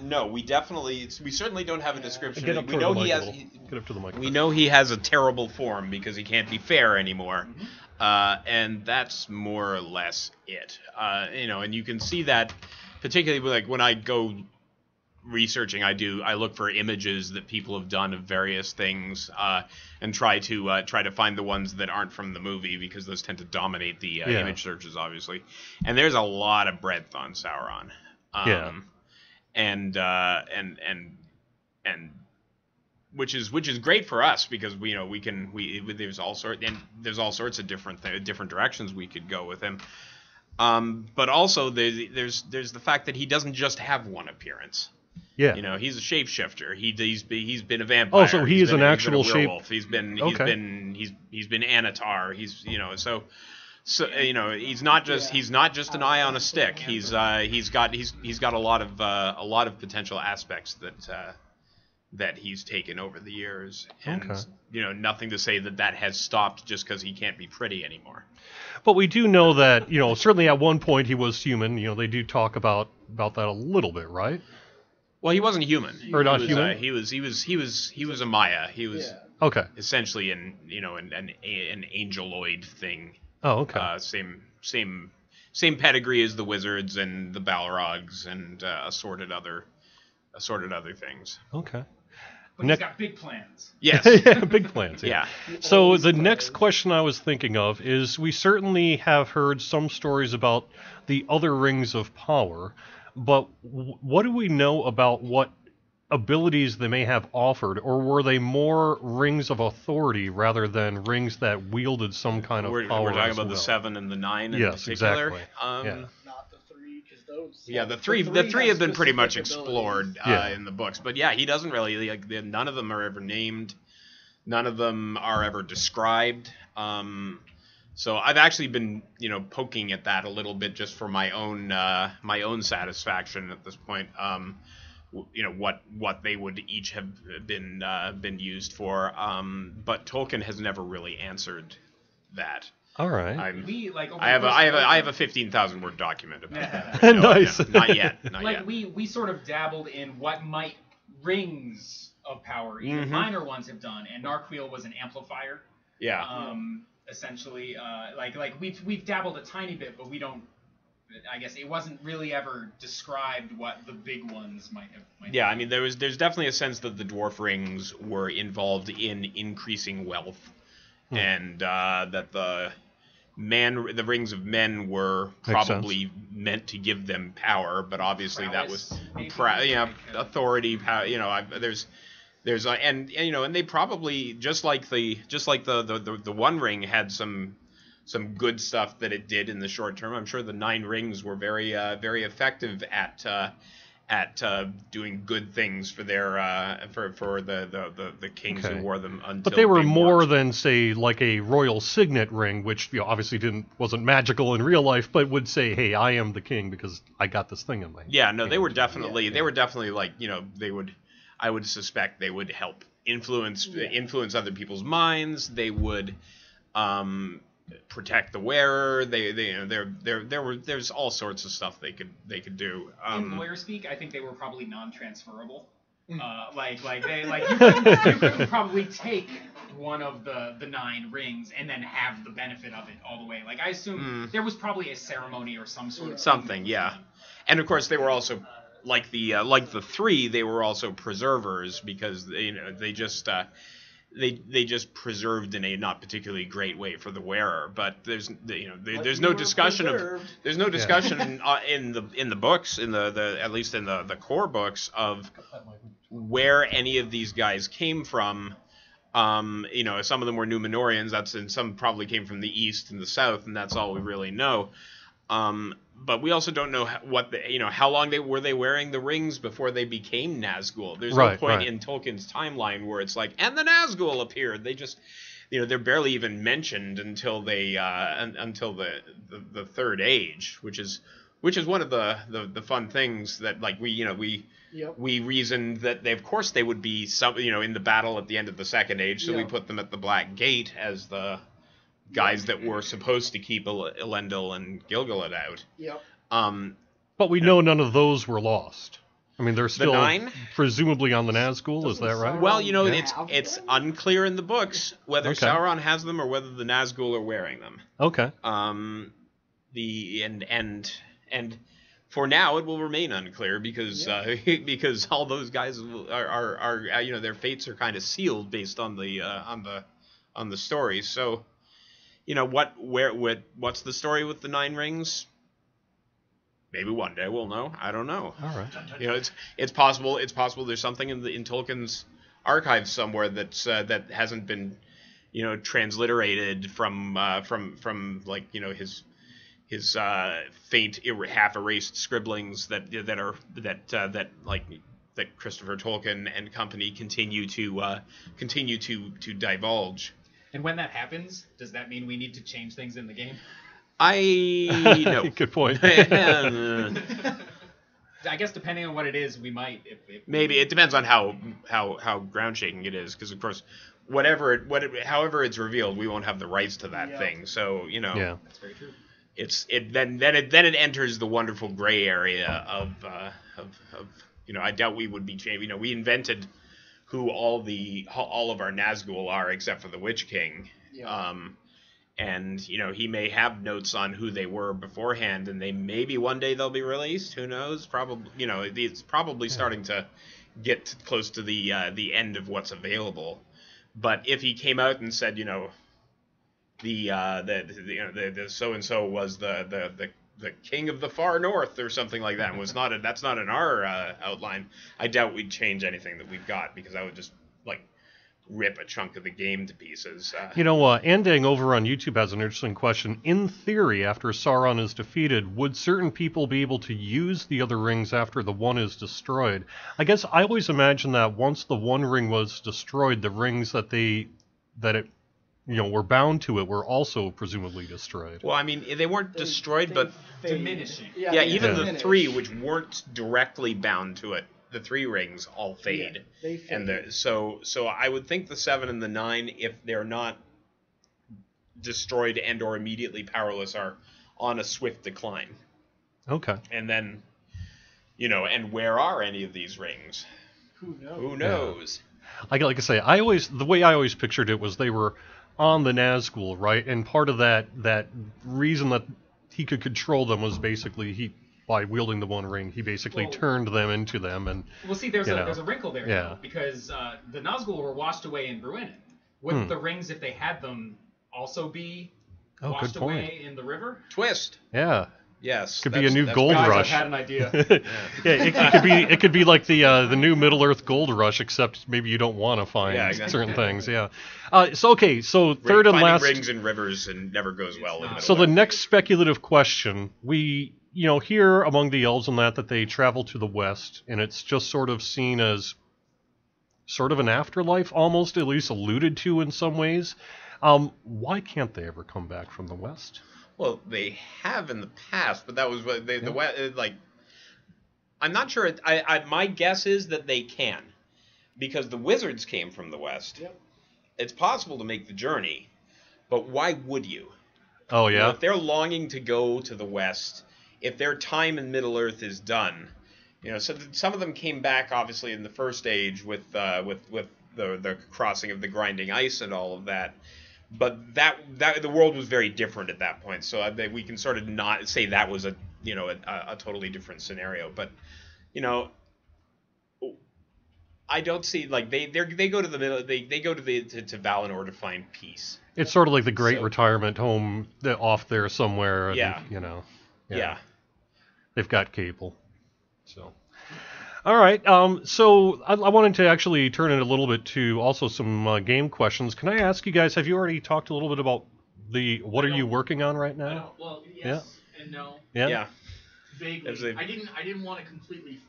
No, we certainly don't have a description. Get up to the mic. We know he has a terrible form because he can't be fair anymore. and that's more or less it. And you can see that particularly like when I go researching, I look for images that people have done of various things, and try to find the ones that aren't from the movie, because those tend to dominate the image searches, obviously. And there's a lot of breadth on Sauron. And which is great for us, because there's all sorts of different directions we could go with him. But also there's the fact that he doesn't just have one appearance. Yeah. He's a shapeshifter. He's been a vampire. Oh, so he's an actual werewolf. He's been Anatar. He's not just an eye on a stick. He's got a lot of potential aspects that he's taken over the years, and nothing to say that has stopped just because he can't be pretty anymore. But we do know that certainly at one point he was human. They do talk about that a little bit, right? Well, he wasn't human. Or not human. He was a Maya. He was essentially an angeloid thing. Oh, okay. Same pedigree as the wizards and the Balrogs and assorted other things. Okay. But he's got big plans. Yes. Yeah, big plans. Yeah. So the next question I was thinking of is, we certainly have heard some stories about the other rings of power, but what do we know about what abilities they may have offered, or were they more rings of authority rather than rings that wielded some kind of power? We're talking about the 7 and the 9 in particular. Exactly. Not the 3, because those. Yeah, the three have been pretty much explored in the books, but he doesn't really none of them are ever named, none of them are ever described. So I've actually been, poking at that a little bit just for my own satisfaction at this point. What they would each have been used for. But Tolkien has never really answered that. All right. I have a 15,000 word document about that. Nice. Not yet. We sort of dabbled in what might rings of power, even minor ones, have done, and Narquil was an amplifier. Yeah. Essentially, we've dabbled a tiny bit, but we don't. I guess it wasn't really ever described what the big ones might have. Yeah, I mean, there's definitely a sense that the dwarf rings were involved in increasing wealth, and that the rings of men were probably meant to give them power, but obviously prowess, that was authority. Power, and they probably just like the One Ring had some good stuff that it did in the short term. I'm sure the 9 rings were very effective at doing good things for their for the kings who wore them. But they were more than, say, like a royal signet ring, which obviously wasn't magical in real life, but would say, "Hey, I am the king because I got this thing in my hand." Yeah, no, they were definitely like they would. I would suspect they would help influence other people's minds. They would protect the wearer. There's all sorts of stuff they could do. In lawyer speak, I think they were probably non-transferable. You couldn't probably take one of the 9 rings and then have the benefit of it all the way. Like, I assume there was probably a ceremony or some sort of something. Yeah, and of course they were also. Like the 3, they were also preservers, because they just preserved in a not particularly great way for the wearer. But there's no discussion in the books, at least in the core books, of where any of these guys came from. Some of them were Númenóreans, and some probably came from the east and the south, and that's all we really know. But we also don't know how long were they wearing the rings before they became Nazgul. There's no point in Tolkien's timeline where it's like, and the Nazgul appeared. They just, they're barely even mentioned until until the Third Age, which is one of the fun things that we reasoned that they would be in the battle at the end of the Second Age, so we put them at the Black Gate as the guys that were supposed to keep Elendil and Gilgalad out. Yep. But we know none of those were lost. I mean, they're still 9? presumably on the Nazgul, is that right? Well, you know, Yeah. it's unclear in the books whether Okay. Sauron has them or whether the Nazgul are wearing them. Okay. And for now it will remain unclear because because all those guys are you know, their fates are kind of sealed based on the story. So, you know, what's the story with the 9 rings? Maybe one day we'll know. I don't know. All right. You know, it's possible there's something in Tolkien's archives somewhere that hasn't been, you know, transliterated from like, you know, his faint half erased scribblings that Christopher Tolkien and company continue to divulge. And when that happens, does that mean we need to change things in the game? I know. Good point. I guess depending on what it is, we might. If Maybe it depends on how ground shaking it is, because of course, however it's revealed, we won't have the rights to that thing. So, you know, Yeah. That's very true. Then it enters the wonderful gray area of you know, I doubt we would be changing. You know, we invented who all of our Nazgul are except for the Witch King. Yeah. And, you know, he may have notes on who they were beforehand, and maybe one day they'll be released. Who knows? Probably, you know, it's probably starting to get close to the end of what's available. But if he came out and said, you know, the so and so was the king of the far north or something like that, and that's not in our outline, I doubt we'd change anything that we've got, because I would just like rip a chunk of the game to pieces. You know, Andang over on YouTube has an interesting question. In theory, after Sauron is defeated, would certain people be able to use the other rings after the one is destroyed? I guess I always imagine that once the one ring was destroyed, the rings that were bound to it were also presumably destroyed. Well, I mean, they weren't destroyed, but fade. diminishing. yeah, even the diminish. 3 which weren't directly bound to it, the 3 rings all fade. Yeah, they fade. And so I would think the 7 and the 9, if they're not destroyed and or immediately powerless, are on a swift decline. Okay. And then, you know, and where are any of these rings? Who knows? Who knows? Like I say, the way I always pictured it was they were on the Nazgul, right? And part of that reason that he could control them was basically by wielding the one ring, he basically turned them into them. And Well, see, there's a wrinkle there, Yeah. though, because the Nazgul were washed away in Bruinen. Wouldn't the rings, if they had them, also be washed good point. away in the river? Twist. Yeah. Yes. Could be a new gold Guys, rush. I've had an idea. Yeah, it could be like the new Middle Earth gold rush, except maybe you don't want to find certain things. Yeah. So third and Finding last. rings in rivers and never goes well. In So the next speculative question, we hear among the elves and that they travel to the west, and it's just sort of seen as sort of an afterlife, almost, at least alluded to in some ways. Why can't they ever come back from the west? Well, they have in the past, but that was what the West, like. I'm not sure. My guess is that they can, because the wizards came from the west. Yep. It's possible to make the journey, but why would you? Oh You know, yeah. if they're longing to go to the west, if their time in Middle Earth is done, you know, so some of them came back obviously in the First Age with the crossing of the grinding ice and all of that. But that the world was very different at that point, so we can sort of not say that was a totally different scenario. But, you know, I don't see, like, they go to the middle, they go to Valinor to find peace. It's sort of like the great retirement home off there somewhere. And, Yeah. Yeah. They've got cable. So. All right. So I wanted to actually turn it a little bit to also some game questions. Can I ask you guys, have you already talked a little bit about what are you working on right now? Well, yes and no. Yeah. Vaguely. I didn't want to completely.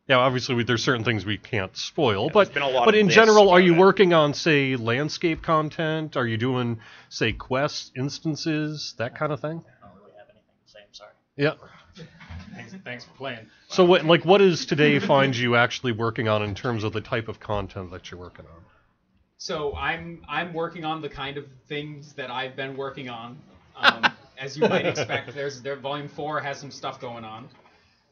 Yeah, obviously there's certain things we can't spoil, Yeah, but there's been a lot but of in this general, are about you it. working on, say, landscape content? Are you doing, say, quests, instances, that kind of thing? I don't really have anything to say. I'm sorry. Yeah. Thanks for playing. So what does today find you actually working on in terms of the type of content that you're working on? So I'm working on the kind of things that I've been working on. As you might expect, their Volume 4 has some stuff going on.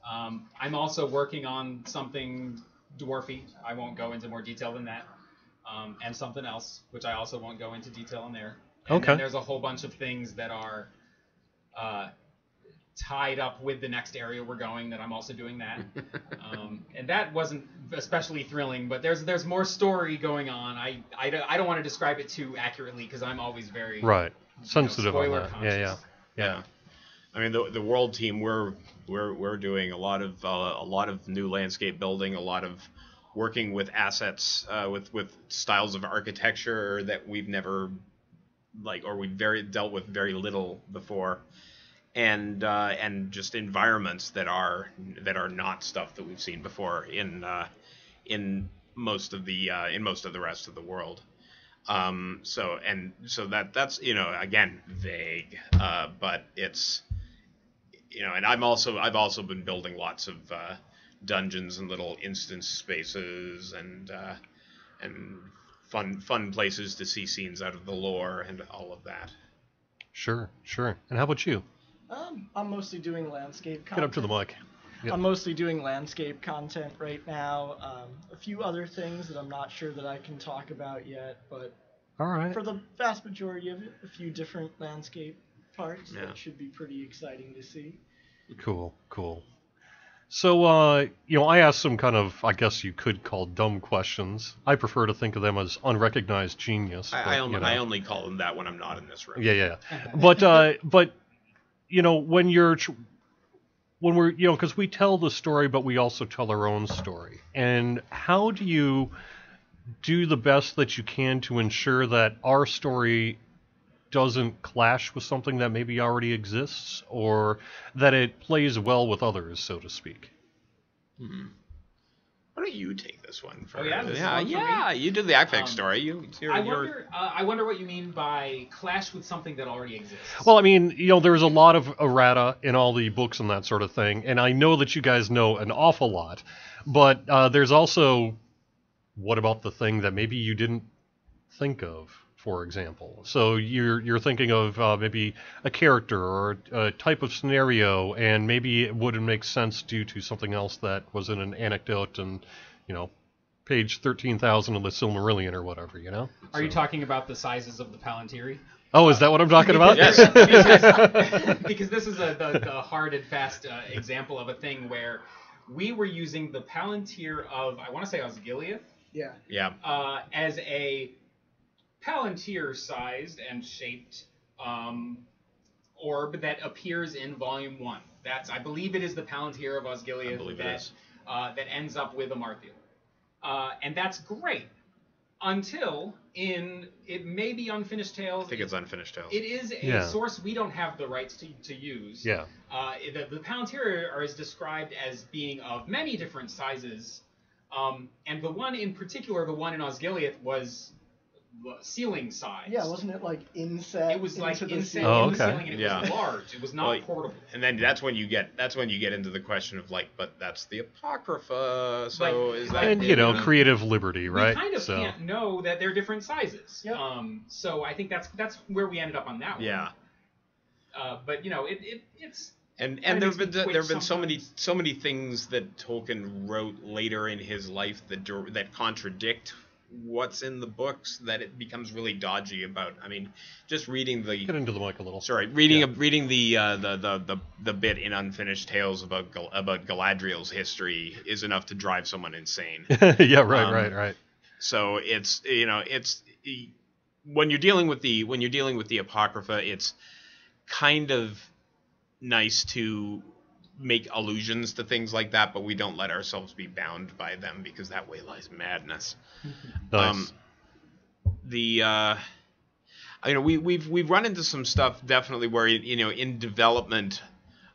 I'm also working on something dwarfy. I won't go into more detail than that. And something else, which I also won't go into detail in there. And then there's a whole bunch of things that are tied up with the next area we're going that I'm also doing that. And that wasn't especially thrilling, but there's more story going on. I don't want to describe it too accurately because I'm always very sensitive on spoiler that. conscious. Yeah. I mean, the world team, we're doing a lot of new landscape building, a lot of working with assets, with styles of architecture that we've never we've dealt with very little before, and just environments that are not stuff that we've seen before in most of the rest of the world. So that's again vague, but it's and I've also been building lots of dungeons and little instance spaces and fun places to see scenes out of the lore and all of that. Sure. And how about you? I'm mostly doing landscape content. Get up to the mic. Yep. I'm mostly doing landscape content right now. A few other things that I'm not sure that I can talk about yet, but all right. For the vast majority of it, a few different landscape parts Yeah. that should be pretty exciting to see. Cool. So, I asked some kind of, I guess you could call when questions. I prefer to think of them as unrecognized genius. I only call them that when I'm not in this room. Yeah. But when we're, because we tell the story, but we also tell our own story. And how do you do the best that you can to ensure that our story doesn't clash with something that maybe already exists, or that it plays well with others, so to speak? Why don't you take this one first? Oh, yeah? This is Yeah, one for me? you did the IFAC story. I wonder what you mean by clash with something that already exists. Well, I mean, there's a lot of errata in all the books and that sort of thing, and I know that you guys know an awful lot, but there's also, what about the thing that maybe you didn't think of, for example? So you're thinking of maybe a character or a type of scenario, and maybe it wouldn't make sense due to something else that was in an anecdote and, page 13,000 of the Silmarillion or whatever, Are you talking about the sizes of the Palantiri? Oh, is that what I'm talking about? Yes. Because this is the hard and fast example of a thing where we were using the Palantir of, I want to say Osgiliath, Yeah. as a Palantir-sized and shaped orb that appears in Volume 1. I believe it is the Palantir of Osgiliath that ends up with Amarthiel. And that's great. Until it may be Unfinished Tales. I think it's Unfinished Tales. It is a source we don't have the rights to use. Yeah. The Palantir is described as being of many different sizes. And the one in particular, the one in Osgiliath, was ceiling size. Yeah, wasn't it like inset? It was like inset Oh, in the okay. ceiling, and it was large. It was not portable. And then that's when you get into the question of but that's the Apocrypha. So is that? And creative liberty, right? We kind of can't know that they're different sizes. Yep. So I think that's where we ended up on that one. Yeah. But it's. And there have been so many things that Tolkien wrote later in his life that contradict what's in the books, that it becomes really dodgy about. I mean, just reading the Get into the mic a little. Sorry, reading the bit in Unfinished Tales about Galadriel's history is enough to drive someone insane. Yeah, right. So it's when you're dealing with the Apocrypha, it's kind of nice to make allusions to things like that, but we don't let ourselves be bound by them, because that way lies madness. Nice. We've run into some stuff definitely where in development,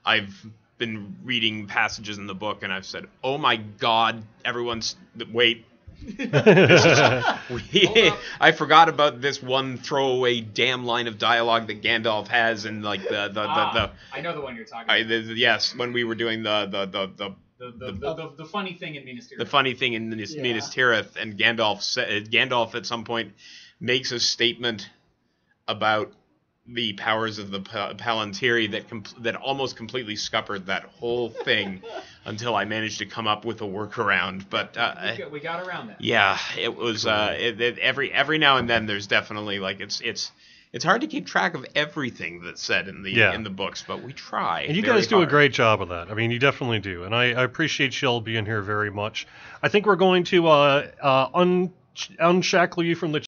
I've been reading passages in the book and I've said, "Oh my God, wait." I forgot about this one throwaway damn line of dialogue that Gandalf has, and I know the one you're talking about. Yes, when we were doing the funny thing in Minas Tirith. The funny thing in Minas Tirith, and Gandalf at some point makes a statement about the powers of the Palantiri that almost completely scuppered that whole thing until I managed to come up with a workaround. But we got around that. yeah, it was every now and then there's definitely like it's hard to keep track of everything that's said in the books, but we try. And you guys do a great job of that. I mean, you definitely do, and I appreciate Shell being here very much. I think we're going to unshackle you from the